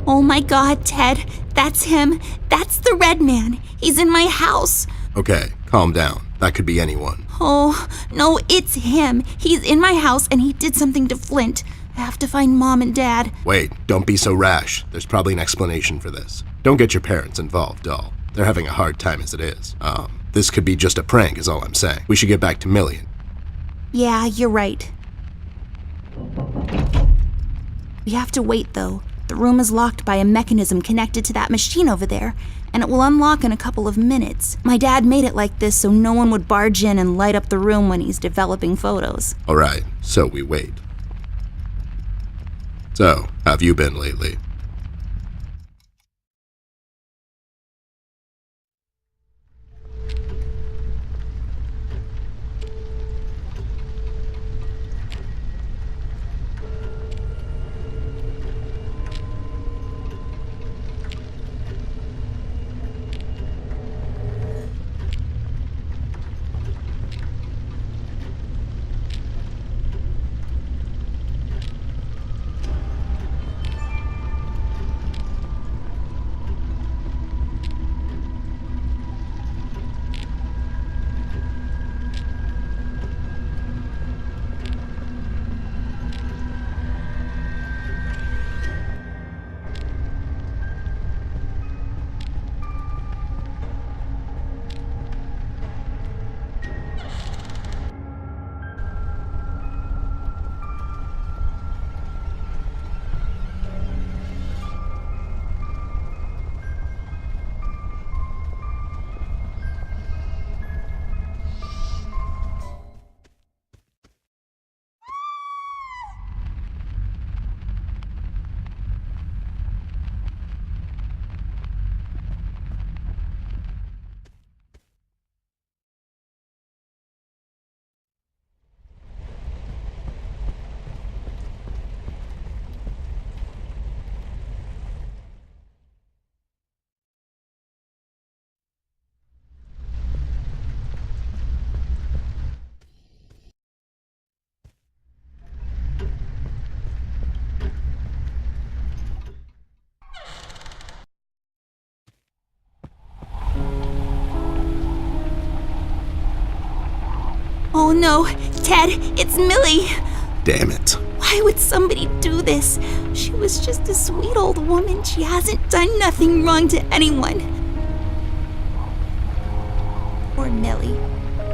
Oh my God, Ted. That's him. That's the red man. He's in my house. Okay, calm down. That could be anyone. Oh, no, it's him. He's in my house and he did something to Flint. I have to find Mom and Dad. Wait, don't be so rash. There's probably an explanation for this. Don't get your parents involved, doll. They're having a hard time as it is. This could be just a prank is all I'm saying. We should get back to Millie. Yeah, you're right. We have to wait, though. The room is locked by a mechanism connected to that machine over there, and it will unlock in a couple of minutes. My dad made it like this so no one would barge in and light up the room when he's developing photos. All right, so we wait. So, how have you been lately? Oh no, Ted, it's Millie. Damn it. Why would somebody do this? She was just a sweet old woman. She hasn't done nothing wrong to anyone. Poor Millie.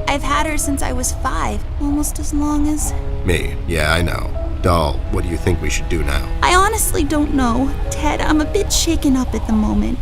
I've had her since I was 5, almost as long as... Me, yeah, I know. Doll, what do you think we should do now? I honestly don't know. Ted, I'm a bit shaken up at the moment.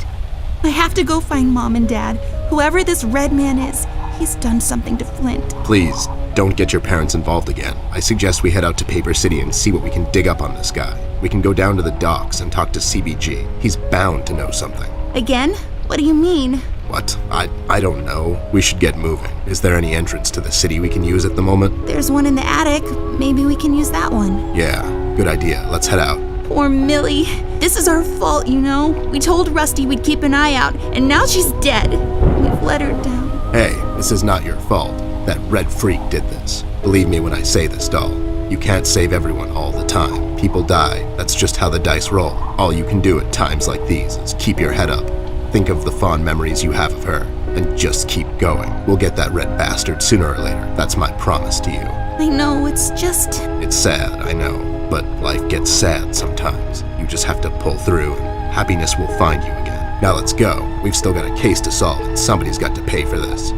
I have to go find Mom and Dad. Whoever this red man is, he's done something to Flint. Please, don't get your parents involved again. I suggest we head out to Paper City and see what we can dig up on this guy. We can go down to the docks and talk to CBG. He's bound to know something. Again? What do you mean? What? I don't know. We should get moving. Is there any entrance to the city we can use at the moment? There's one in the attic. Maybe we can use that one. Yeah, good idea. Let's head out. Poor Millie. This is our fault, you know? We told Rusty we'd keep an eye out, and now she's dead. We've let her down. Hey, this is not your fault. That red freak did this. Believe me when I say this, doll. You can't save everyone all the time. People die. That's just how the dice roll. All you can do at times like these is keep your head up. Think of the fond memories you have of her. and just keep going. We'll get that red bastard sooner or later. That's my promise to you. I know, it's just... It's sad, I know, but life gets sad sometimes. You just have to pull through, and happiness will find you again. Now let's go. We've still got a case to solve, and somebody's got to pay for this.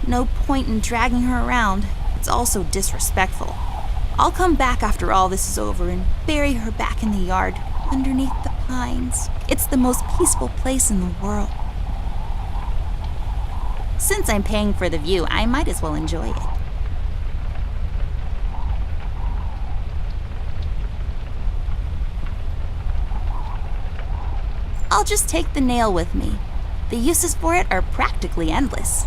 No point in dragging her around. It's also disrespectful. I'll come back after all this is over and bury her back in the yard, underneath the pines. It's the most peaceful place in the world. Since I'm paying for the view, I might as well enjoy it. I'll just take the nail with me. The uses for it are practically endless.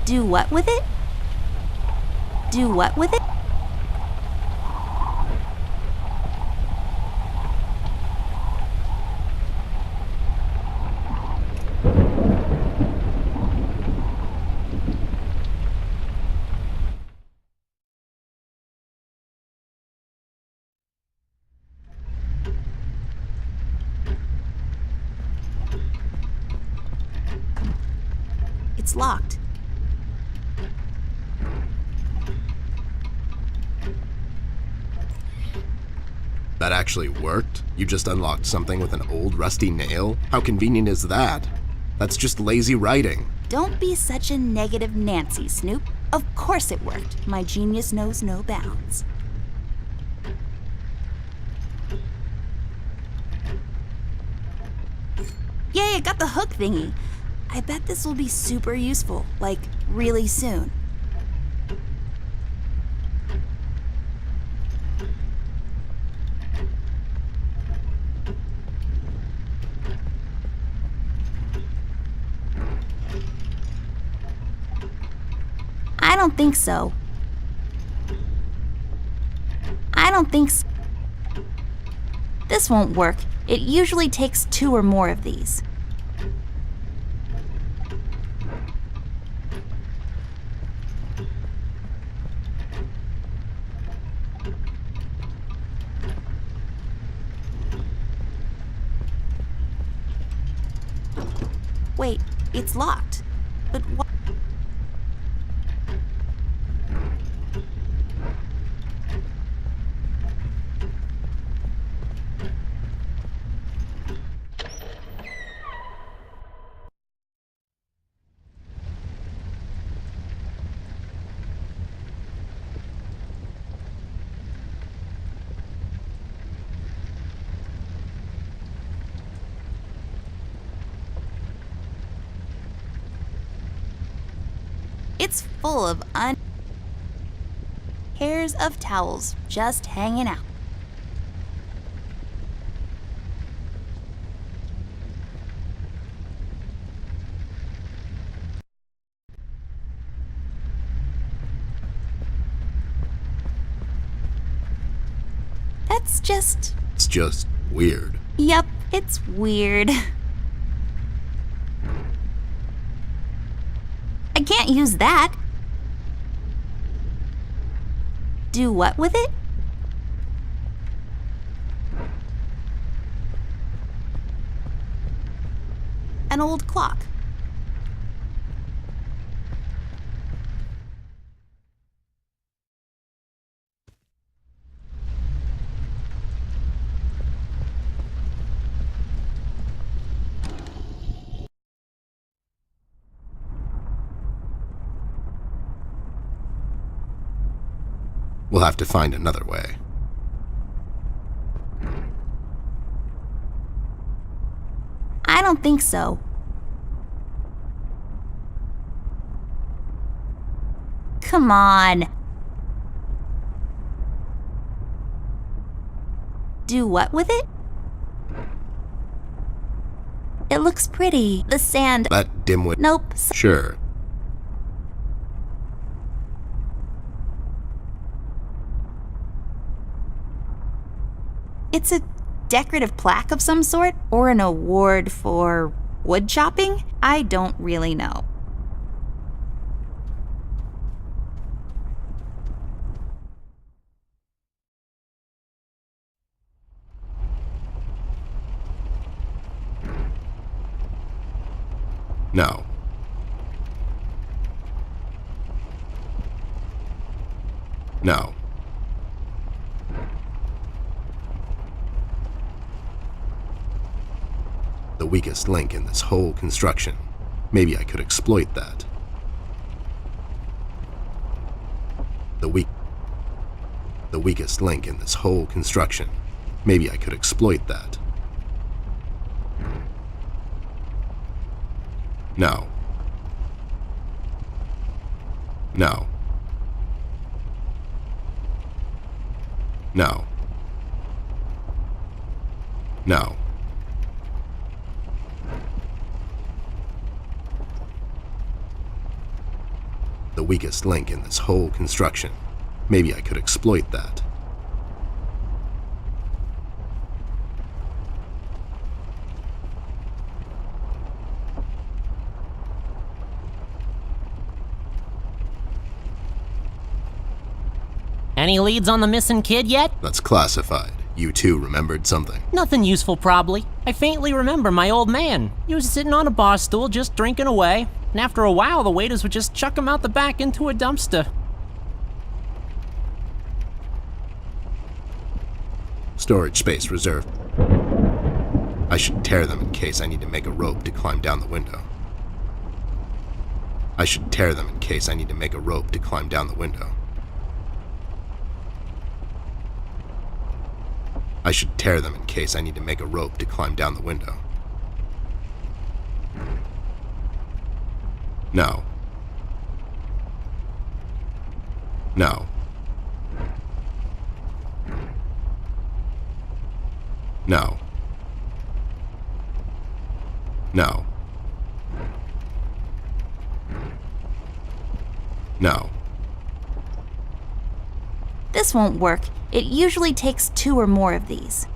Do what with it? Do what with it? It's locked. That actually worked? You just unlocked something with an old rusty nail? How convenient is that? That's just lazy writing. Don't be such a negative Nancy, Snoop. Of course it worked. My genius knows no bounds. Yay, I got the hook thingy. I bet this will be super useful, like really soon. I don't think so. I don't think so. This won't work. It usually takes 2 or more of these. Wait, it's locked. But why? It's full of pairs of towels just hanging out. That's just... It's just weird. Yep, it's weird. I can't use that. Do what with it? An old clock. We'll have to find another way. I don't think so. Come on. Do what with it? It looks pretty. The sand... That dimwit... Nope. Sure. It's a decorative plaque of some sort, or an award for Wood chopping? I don't really know. No. No. The weakest link in this whole construction. Maybe I could exploit that. The weakest link in this whole construction. Maybe I could exploit that. No. No. No. No. The weakest link in this whole construction. Maybe I could exploit that. Any leads on the missing kid yet? That's classified. You two remembered something. Nothing useful, probably. I faintly remember my old man. He was sitting on a bar stool just drinking away, and after a while the waiters would just chuck him out the back into a dumpster. Storage space reserved. I should tear them in case I need to make a rope to climb down the window. I should tear them in case I need to make a rope to climb down the window. I should tear them in case I need to make a rope to climb down the window. No. No. No. No. No. This won't work. It usually takes 2 or more of these.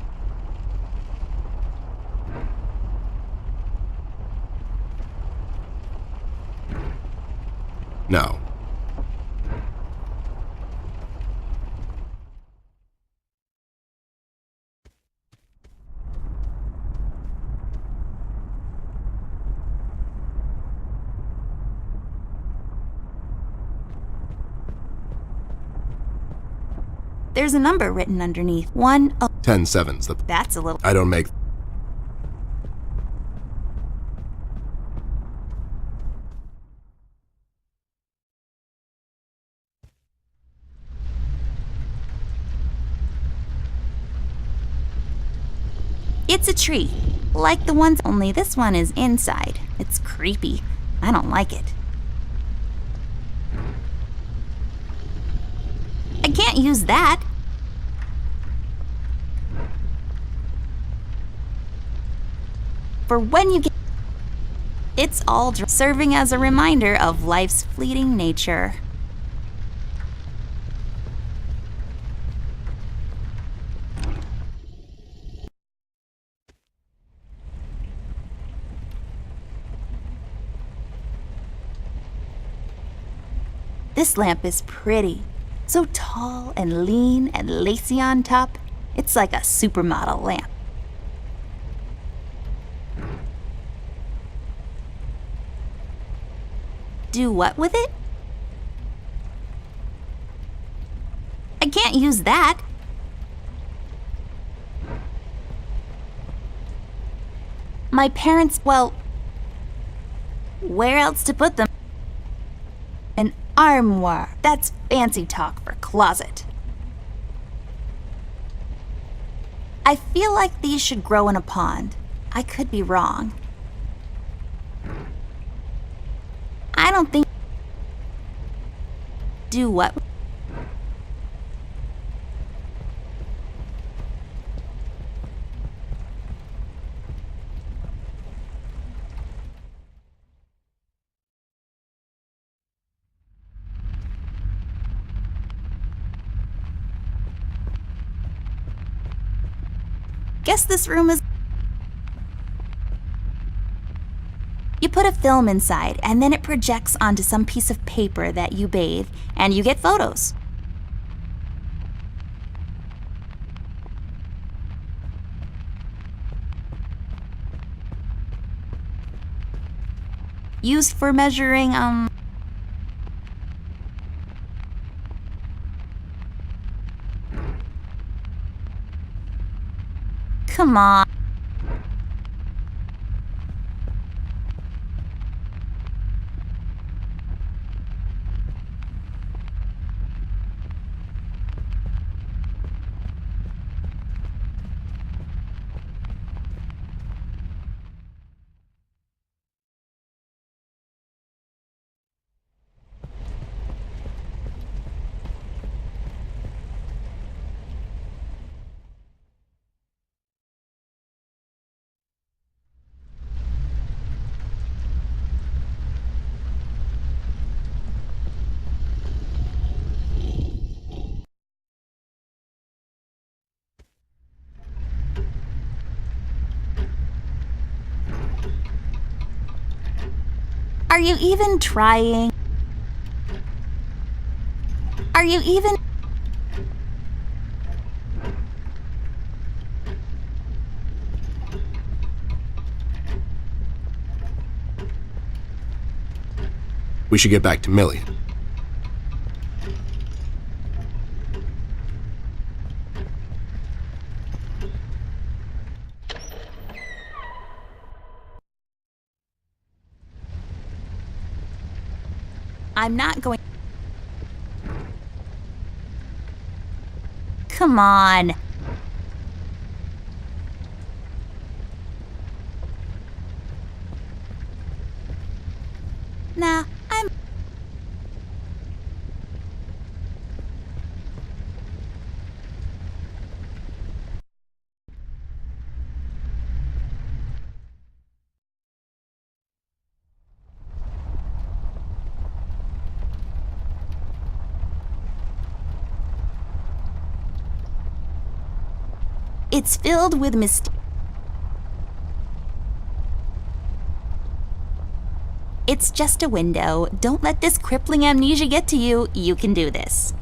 No. There's a number written underneath. 1, 10-7's the... That's a little... I don't make... It's a tree. Like the ones, only this one is inside. It's creepy. I don't like it. I can't use that. For when you get... It's all serving as a reminder of life's fleeting nature. This lamp is pretty. So tall and lean and lacy on top. It's like a supermodel lamp. Do what with it? I can't use that. My parents, well, where else to put them? An armoire. That's fancy talk for closet. I feel like these should grow in a pond. I could be wrong. I don't think... Do what? Guess this room is... You put a film inside, and then it projects onto some piece of paper that you bathe, and you get photos. Used for measuring, Come on. Are you even trying? Are you even... We should get back to Millie. I'm not going... Come on. Nah, I'm... It's filled with It's just a window. Don't let this crippling amnesia get to you. You can do this.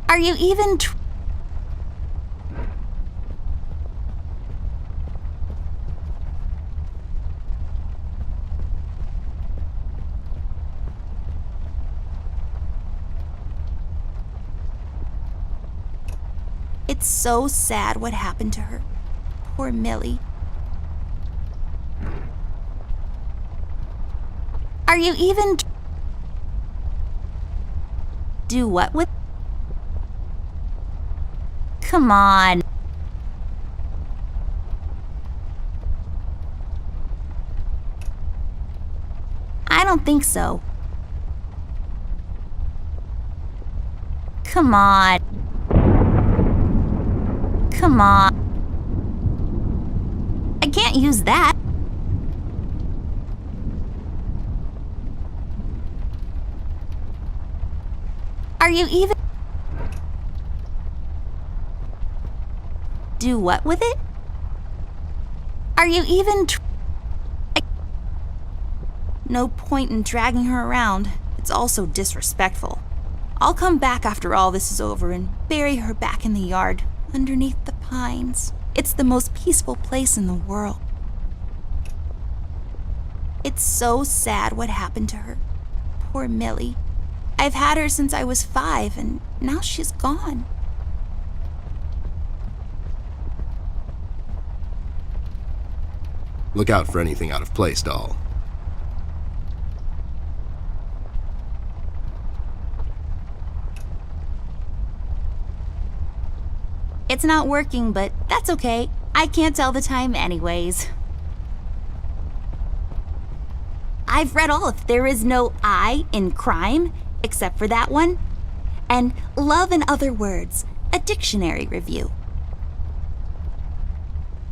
Are you even It's so sad what happened to her. Poor Millie. Are you even Do what with... Come on. I don't think so. Come on. Come on. I can't use that. Are you even... Do what with it? Are you even No point in dragging her around. It's all so disrespectful. I'll come back after all this is over and bury her back in the yard, underneath the pines. It's the most peaceful place in the world. It's so sad what happened to her. Poor Millie. I've had her since I was 5, and now she's gone. Look out for anything out of place, doll. It's not working, but that's okay. I can't tell the time anyways. I've read all of There Is No I in Crime, except for that one, and Love and Other Words, a dictionary review.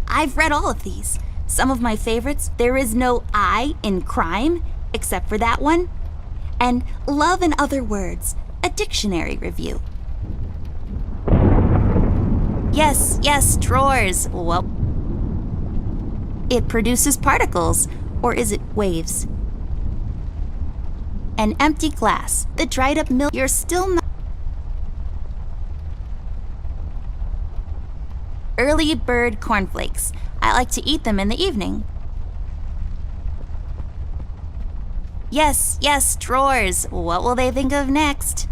I've read all of these. Some of my favorites, There Is No I in Crime, except for that one, and Love and Other Words, a dictionary review. Yes, drawers. Well, It produces particles, or is it waves? An empty glass, the dried up milk, you're still not. Early bird cornflakes. I like to eat them in the evening. Yes, drawers. What will they think of next?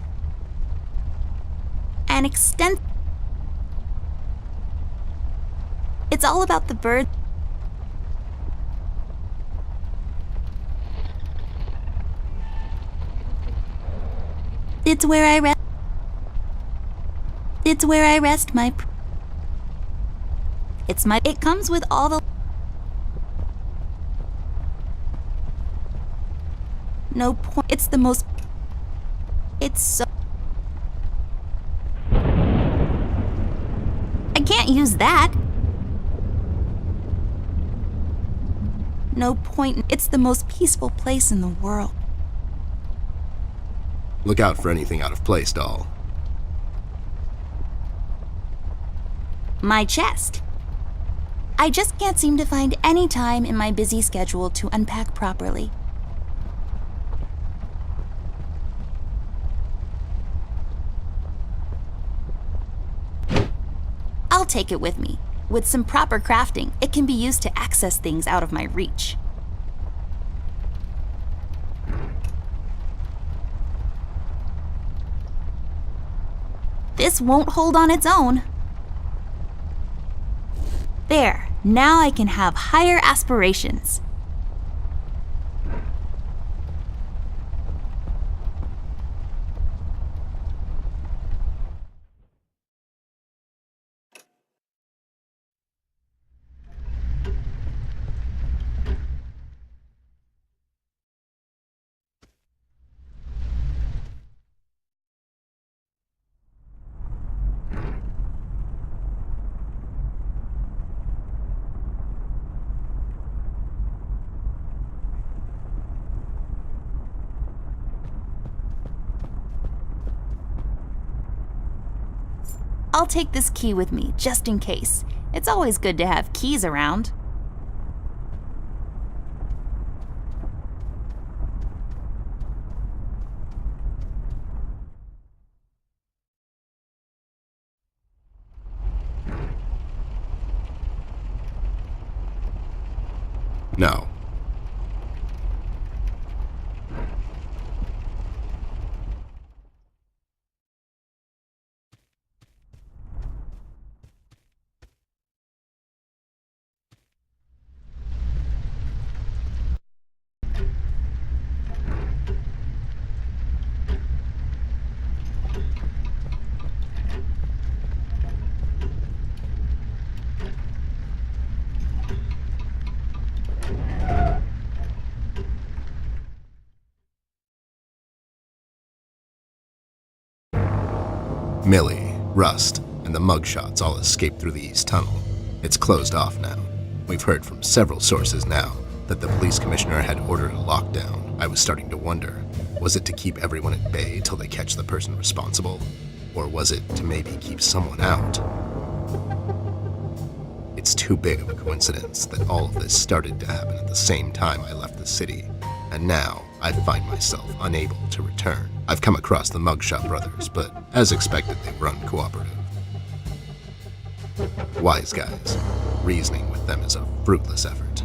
An extent. It's all about the bird. It's where I rest. It's where I rest my. It comes with all the. No point. It's the most. It's so. I can't use that. No point. It's the most peaceful place in the world. Look out for anything out of place, doll. My chest. I just can't seem to find any time in my busy schedule to unpack properly. I'll take it with me. With some proper crafting, it can be used to access things out of my reach. This won't hold on its own. There, now I can have higher aspirations. I'll take this key with me, just in case. It's always good to have keys around. No. Millie, Rust, and the mugshots all escaped through the east tunnel. It's closed off now. We've heard from several sources now that the police commissioner had ordered a lockdown. I was starting to wonder, was it to keep everyone at bay till they catch the person responsible? Or was it to maybe keep someone out? It's too big of a coincidence that all of this started to happen at the same time I left the city, and now I find myself unable to return. I've come across the Mugshot brothers, but as expected, they were uncooperative. Wise guys. Reasoning with them is a fruitless effort.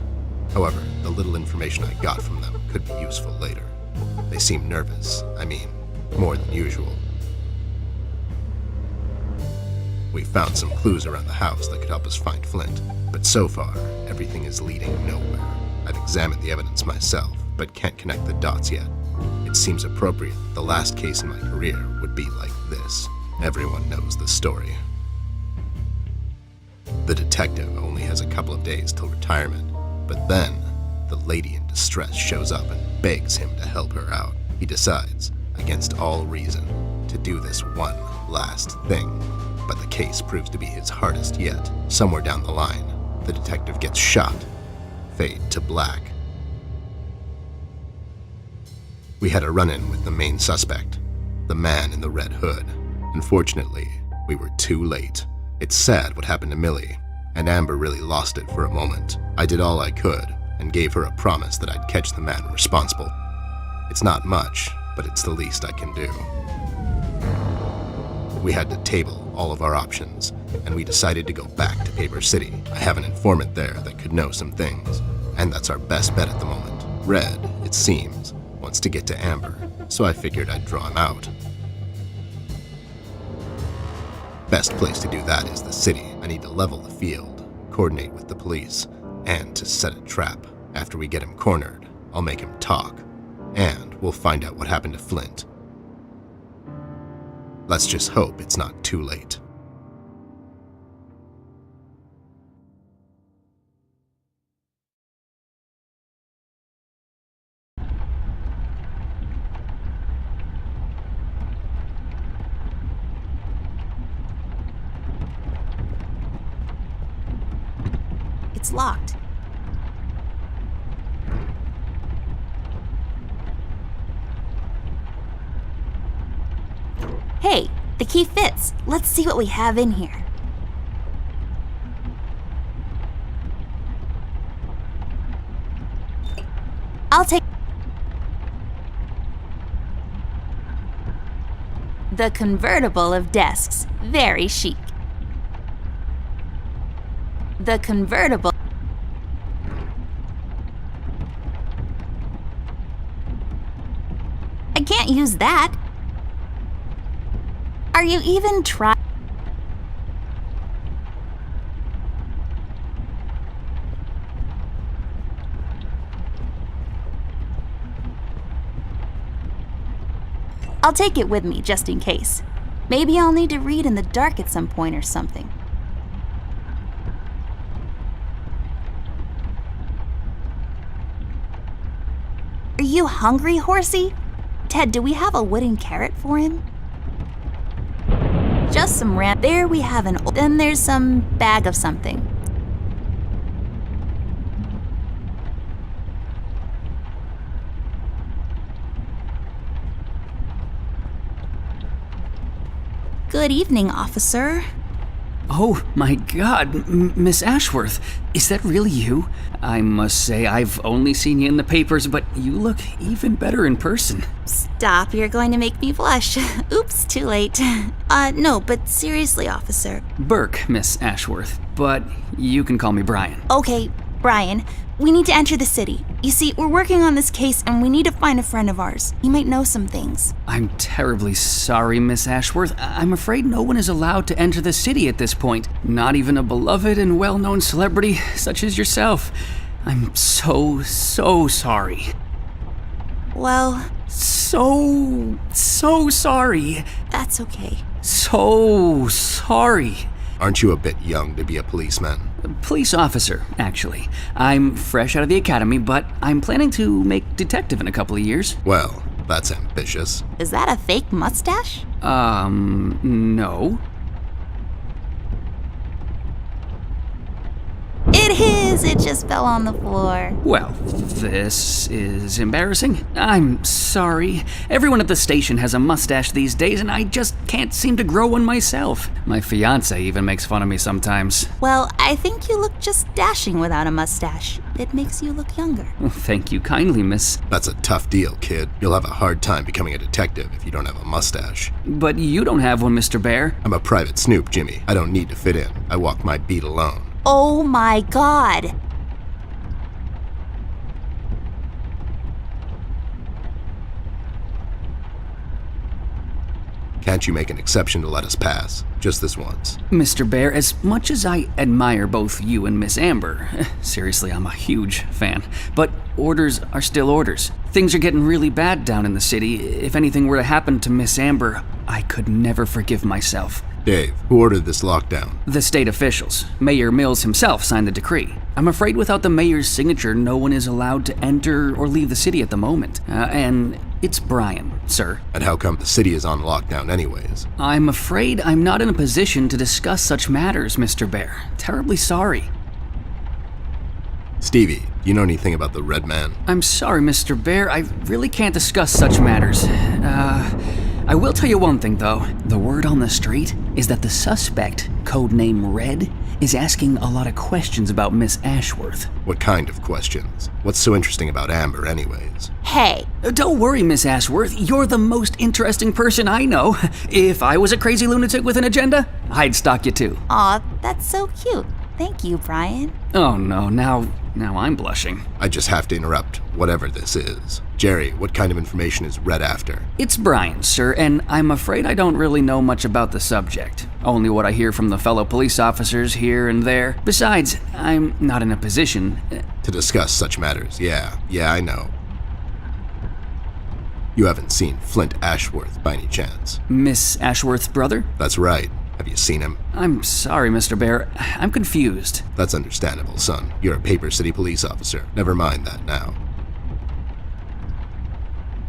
However, the little information I got from them could be useful later. They seem nervous. I mean, more than usual. We found some clues around the house that could help us find Flint, but so far, everything is leading nowhere. I've examined the evidence myself, but can't connect the dots yet. It seems appropriate that the last case in my career would be like this. Everyone knows the story. The detective only has a couple of days till retirement, but then the lady in distress shows up and begs him to help her out. He decides, against all reason, to do this one last thing, but the case proves to be his hardest yet. Somewhere down the line, the detective gets shot. Fade to black. We had a run-in with the main suspect, the man in the red hood. Unfortunately, we were too late. It's sad what happened to Millie, and Amber really lost it for a moment. I did all I could and gave her a promise that I'd catch the man responsible. It's not much, but it's the least I can do. We had to table all of our options, and we decided to go back to Paper City. I have an informant there that could know some things, and that's our best bet at the moment. Red, it seems, wants to get to Amber, so I figured I'd draw him out. Best place to do that is the city. I need to level the field, coordinate with the police, and to set a trap. After we get him cornered, I'll make him talk, and we'll find out what happened to Flint. Let's just hope it's not too late. It's locked. Hey, the key fits. Let's see what we have in here. I'll take the convertible of desks. Very chic. The convertible. I can't use that. Are you even trying? I'll take it with me just in case. Maybe I'll need to read in the dark at some point or something. Are you hungry, horsey? Ted, do we have a wooden carrot for him? Just some there we have then there's some bag of something. Good evening, officer. Oh my god, Miss Ashworth, is that really you? I must say, I've only seen you in the papers, but you look even better in person. Stop, you're going to make me blush. Oops, too late. No, but seriously, officer. Burke, Miss Ashworth, but you can call me Brian. Okay, Brian, we need to enter the city. You see, we're working on this case and we need to find a friend of ours. He might know some things. I'm terribly sorry, Miss Ashworth. I'm afraid no one is allowed to enter the city at this point. Not even a beloved and well-known celebrity such as yourself. I'm so sorry. Well, So sorry. that's okay. So sorry. Aren't you a bit young to be a policeman? Police officer, actually. I'm fresh out of the academy, but I'm planning to make detective in a couple of years. Well, that's ambitious. Is that a fake mustache? No. It is! It just fell on the floor. Well, this is embarrassing. I'm sorry. Everyone at the station has a mustache these days, and I just can't seem to grow one myself. My fiancé even makes fun of me sometimes. Well, I think you look just dashing without a mustache. It makes you look younger. Well, thank you kindly, miss. That's a tough deal, kid. You'll have a hard time becoming a detective if you don't have a mustache. But you don't have one, Mr. Bear. I'm a private snoop, Jimmy. I don't need to fit in. I walk my beat alone. Oh my god! Can't you make an exception to let us pass? Just this once. Mr. Bear, as much as I admire both you and Miss Amber, seriously, I'm a huge fan, but orders are still orders. Things are getting really bad down in the city. If anything were to happen to Miss Amber, I could never forgive myself. Dave, who ordered this lockdown? The state officials. Mayor Mills himself signed the decree. I'm afraid without the mayor's signature, no one is allowed to enter or leave the city at the moment. And it's Brian, sir. And how come the city is on lockdown anyways? I'm afraid I'm not in a position to discuss such matters, Mr. Bear. Terribly sorry. Stevie, do you know anything about the Red Man? I'm sorry, Mr. Bear. I really can't discuss such matters. I will tell you one thing, though. The word on the street is that the suspect, codename Red, is asking a lot of questions about Miss Ashworth. What kind of questions? What's so interesting about Amber anyways? Hey, Don't worry, Miss Ashworth. You're the most interesting person I know. If I was a crazy lunatic with an agenda, I'd stalk you too. aw, that's so cute. Thank you, Brian. Oh no, now I'm blushing. I just have to interrupt whatever this is. Jerry, what kind of information is Red after? It's Brian, sir, and I'm afraid I don't really know much about the subject. Only what I hear from the fellow police officers here and there. Besides, I'm not in a position. To discuss such matters, yeah, I know. You haven't seen Flint Ashworth by any chance? Miss Ashworth's brother? That's right. Have you seen him? I'm sorry, Mr. Bear. I'm confused. That's understandable, son. You're a Paper City police officer. Never mind that now.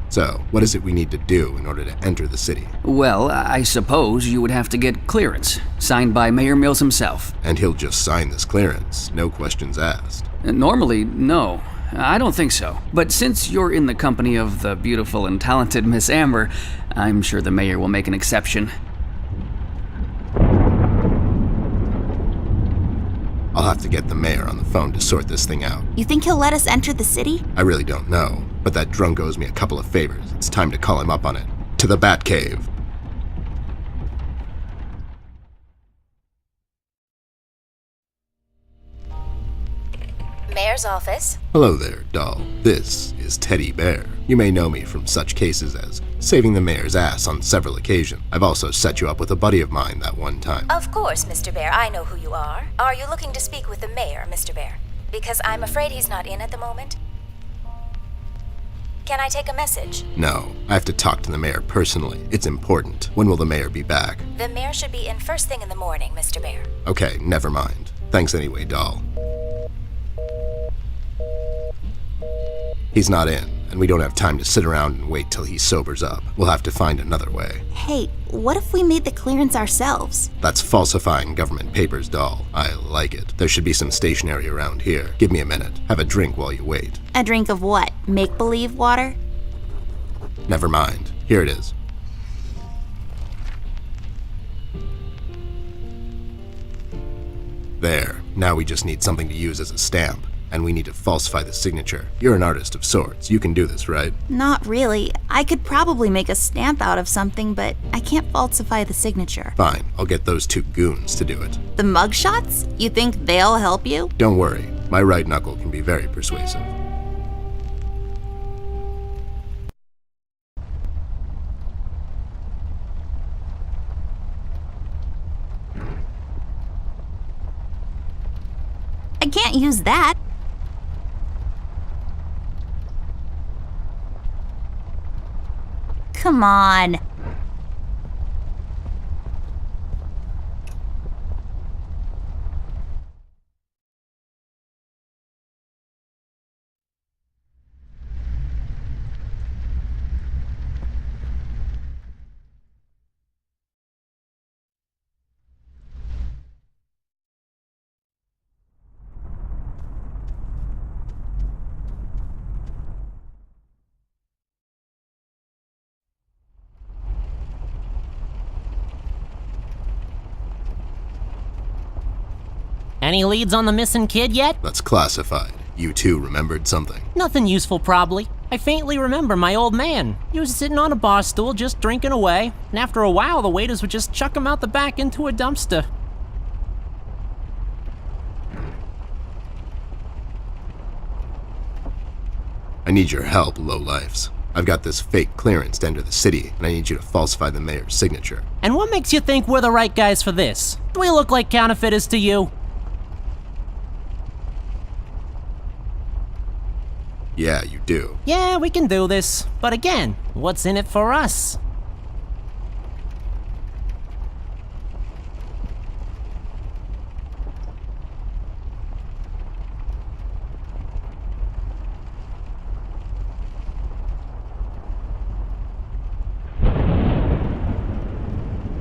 So, what is it we need to do in order to enter the city? Well, I suppose you would have to get clearance, signed by Mayor Mills himself. And he'll just sign this clearance, no questions asked. Normally, no. I don't think so. But since you're in the company of the beautiful and talented Miss Amber, I'm sure the mayor will make an exception. I'll have to get the mayor on the phone to sort this thing out. You think he'll let us enter the city? I really don't know, but that drunk owes me a couple of favors. It's time to call him up on it. To the Batcave. Mayor's office. Hello there, doll. This is Teddy Bear. You may know me from such cases as saving the mayor's ass on several occasions. I've also set you up with a buddy of mine that one time. Of course, Mr. Bear, I know who you are. Are you looking to speak with the mayor, Mr. Bear? Because I'm afraid he's not in at the moment. Can I take a message? No, I have to talk to the mayor personally. It's important. When will the mayor be back? The mayor should be in first thing in the morning, Mr. Bear. Okay, never mind. Thanks anyway, doll. He's not in, and we don't have time to sit around and wait till he sobers up. We'll have to find another way. Hey, what if we made the clearance ourselves? That's falsifying government papers, doll. I like it. There should be some stationery around here. Give me a minute. Have a drink while you wait. A drink of what? Make-believe water? Never mind. Here it is. There. Now we just need something to use as a stamp. And we need to falsify the signature. You're an artist of sorts. You can do this, right? Not really. I could probably make a stamp out of something, but I can't falsify the signature. Fine. I'll get those two goons to do it. The mugshots? You think they'll help you? Don't worry. My right knuckle can be very persuasive. I can't use that. Come on. Any leads on the missing kid yet? That's classified. You two remembered something. Nothing useful, probably. I faintly remember my old man. He was sitting on a bar stool just drinking away, and after a while the waiters would just chuck him out the back into a dumpster. I need your help, lowlifes. I've got this fake clearance to enter the city, and I need you to falsify the mayor's signature. And what makes you think we're the right guys for this? Do we look like counterfeiters to you? Yeah, you do. Yeah, we can do this. But again, what's in it for us?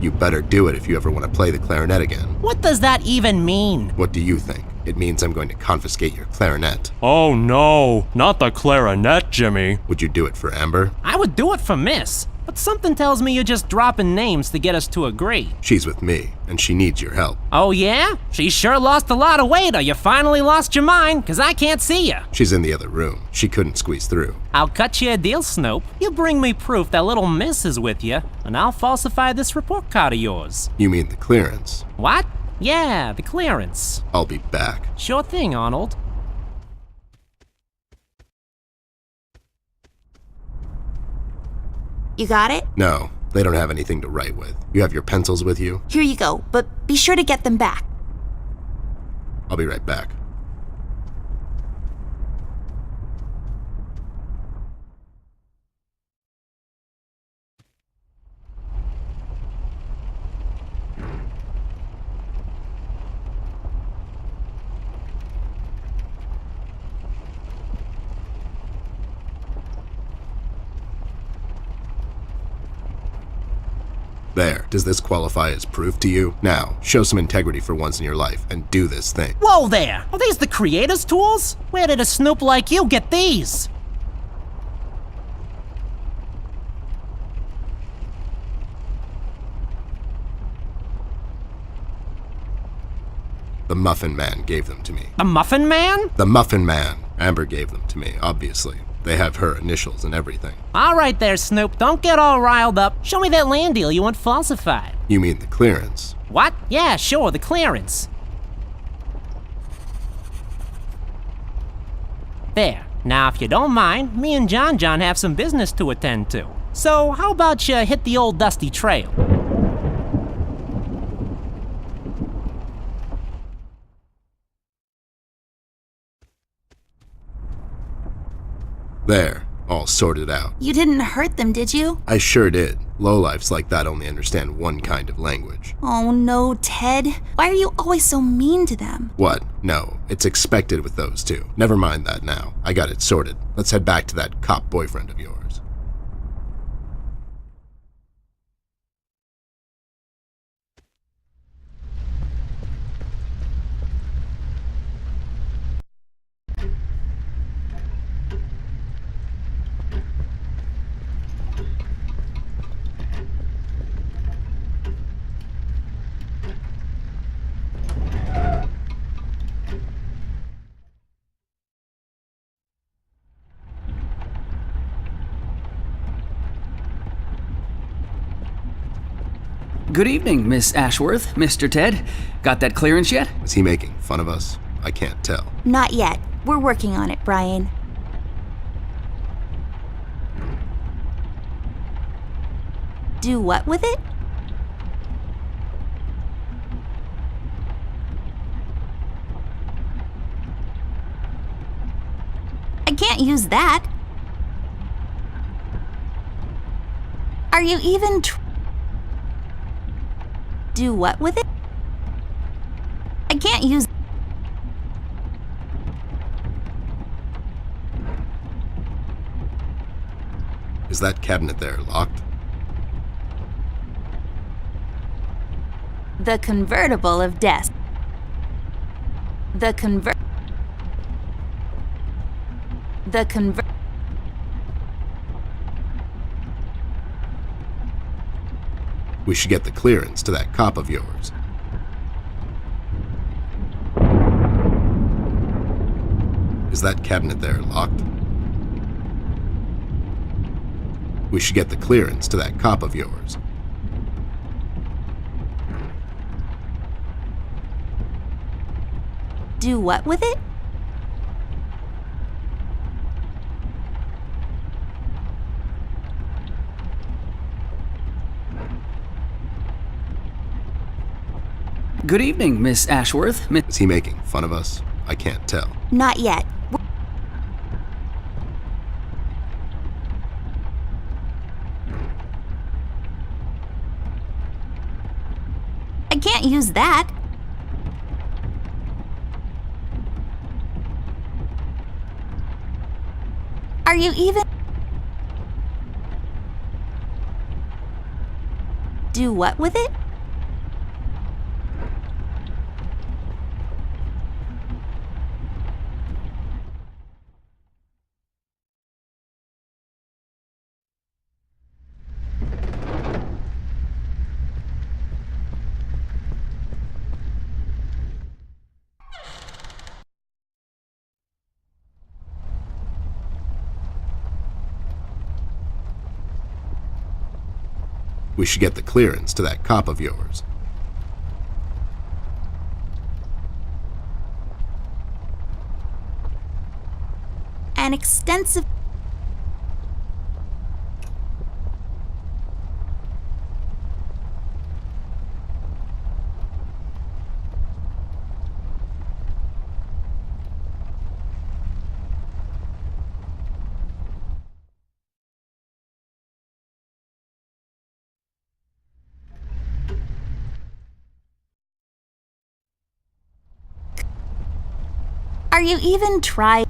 You better do it if you ever want to play the clarinet again. What does that even mean? What do you think? It means I'm going to confiscate your clarinet. Oh no, not the clarinet, Jimmy. Would you do it for Amber? I would do it for Miss. but something tells me you're just dropping names to get us to agree. She's with me, and she needs your help. Oh yeah? She sure lost a lot of weight, or you finally lost your mind, 'cause I can't see you. She's in the other room. She couldn't squeeze through. I'll cut you a deal, Snope. You bring me proof that little miss is with you, and I'll falsify this report card of yours. You mean the clearance? What? Yeah, the clearance. I'll be back. Sure thing, Arnold. You got it? No, they don't have anything to write with. You have your pencils with you? Here you go, but be sure to get them back. I'll be right back. There. Does this qualify as proof to you? Now, show some integrity for once in your life and do this thing. Whoa there! Are these the creator's tools? Where did a snoop like you get these? The Muffin Man gave them to me. The Muffin Man? The Muffin Man. Amber gave them to me, obviously. They have her initials and everything. All right there, Snoop. Don't get all riled up. Show me that land deal you want falsified. You mean the clearance? What? Yeah, sure, the clearance. There. Now, if you don't mind, me and John have some business to attend to. So, how about you hit the old dusty trail? There. All sorted out. You didn't hurt them, did you? I sure did. Lowlifes like that only understand one kind of language. Oh no, Ted. Why are you always so mean to them? What? No, it's expected with those two. Never mind that now. I got it sorted. Let's head back to that cop boyfriend of yours. Good evening, Miss Ashworth, Mr. Ted. Got that clearance yet? Is he making fun of us? I can't tell. Not yet. We're working on it, Brian. Do what with it? I can't use that. Are you even do what with it? I can't use. Is that cabinet there locked? The convertible of death. The convert. We should get the clearance to that cop of yours. Is that cabinet there locked? We should get the clearance to that cop of yours. Do what with it? Good evening, Miss Ashworth. Is he making fun of us? I can't tell. Not yet. I can't use that. Are you even? Do what with it? We should get the clearance to that cop of yours. An extensive... Are you even trying?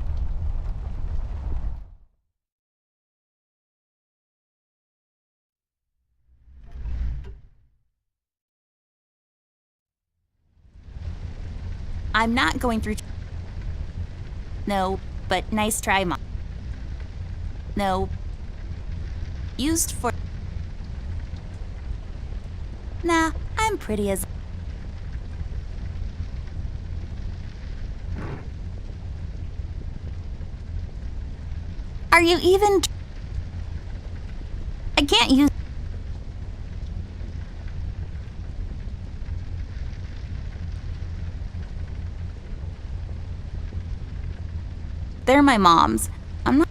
I'm not going through... No, but nice try, Mom. No. Used for... Nah, I'm pretty as... Are you even... I can't use... They're my mom's. I'm not...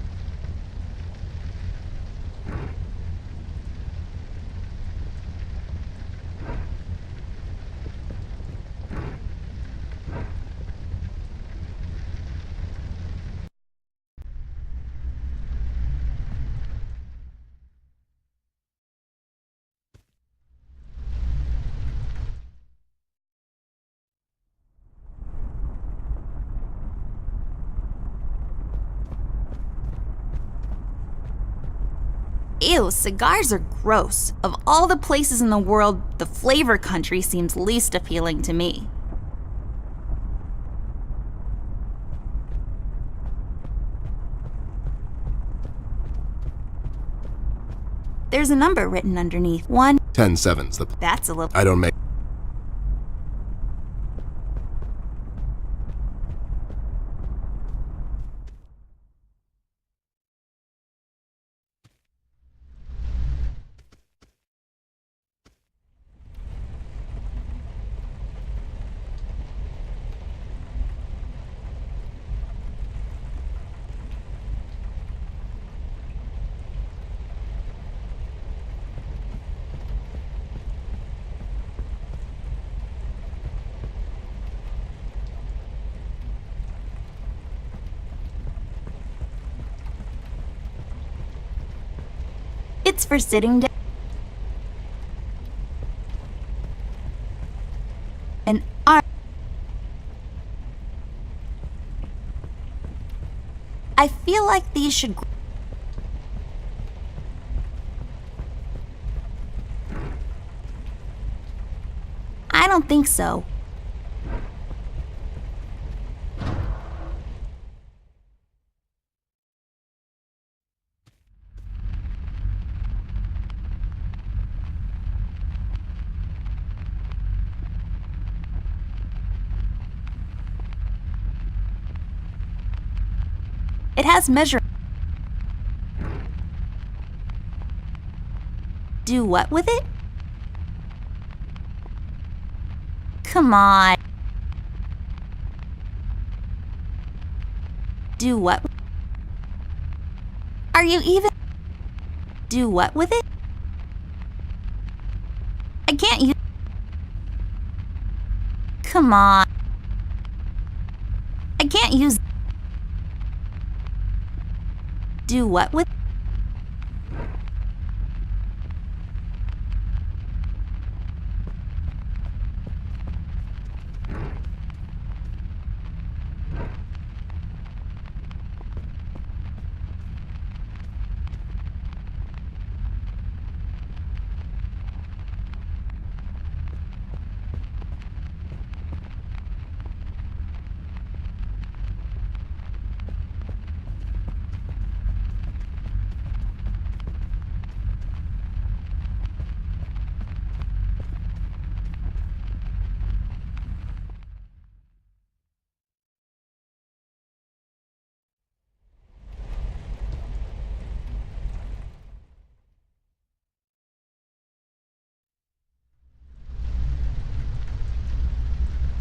Ew, cigars are gross. Of all the places in the world, the flavor country seems least appealing to me. There's a number written underneath. 10-7's the... That's a little... I don't make... It's for sitting down. An arm. I feel like these should... I don't think so. It has measure. Do what with it? Come on. Do what? Are you even... Do what with it? I can't use... Come on. I can't use... Do what with...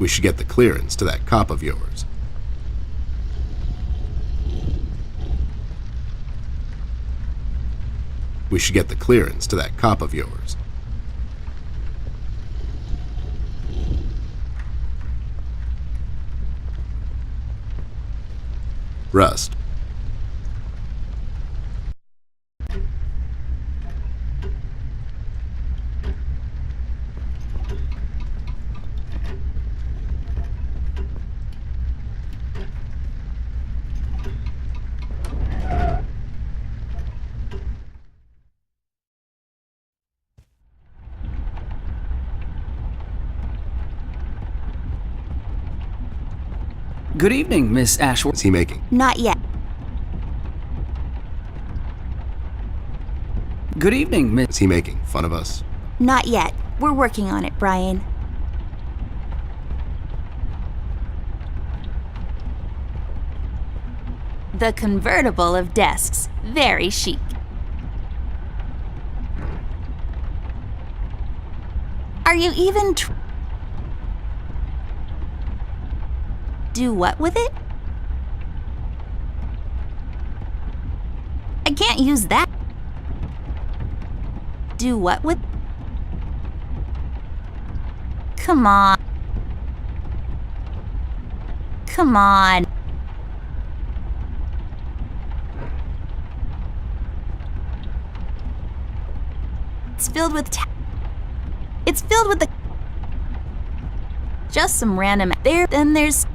We should get the clearance to that cop of yours. We should get the clearance to that cop of yours. Rust. Good evening, Miss Ashworth. What's he making? Not yet. Good evening, Miss. Is he making fun of us? Not yet. We're working on it, Brian. The convertible of desks. Very chic. Are you even do what with it? I can't use that. Do what with? Come on. Come on. It's filled with it's filled with the just some random there, then there's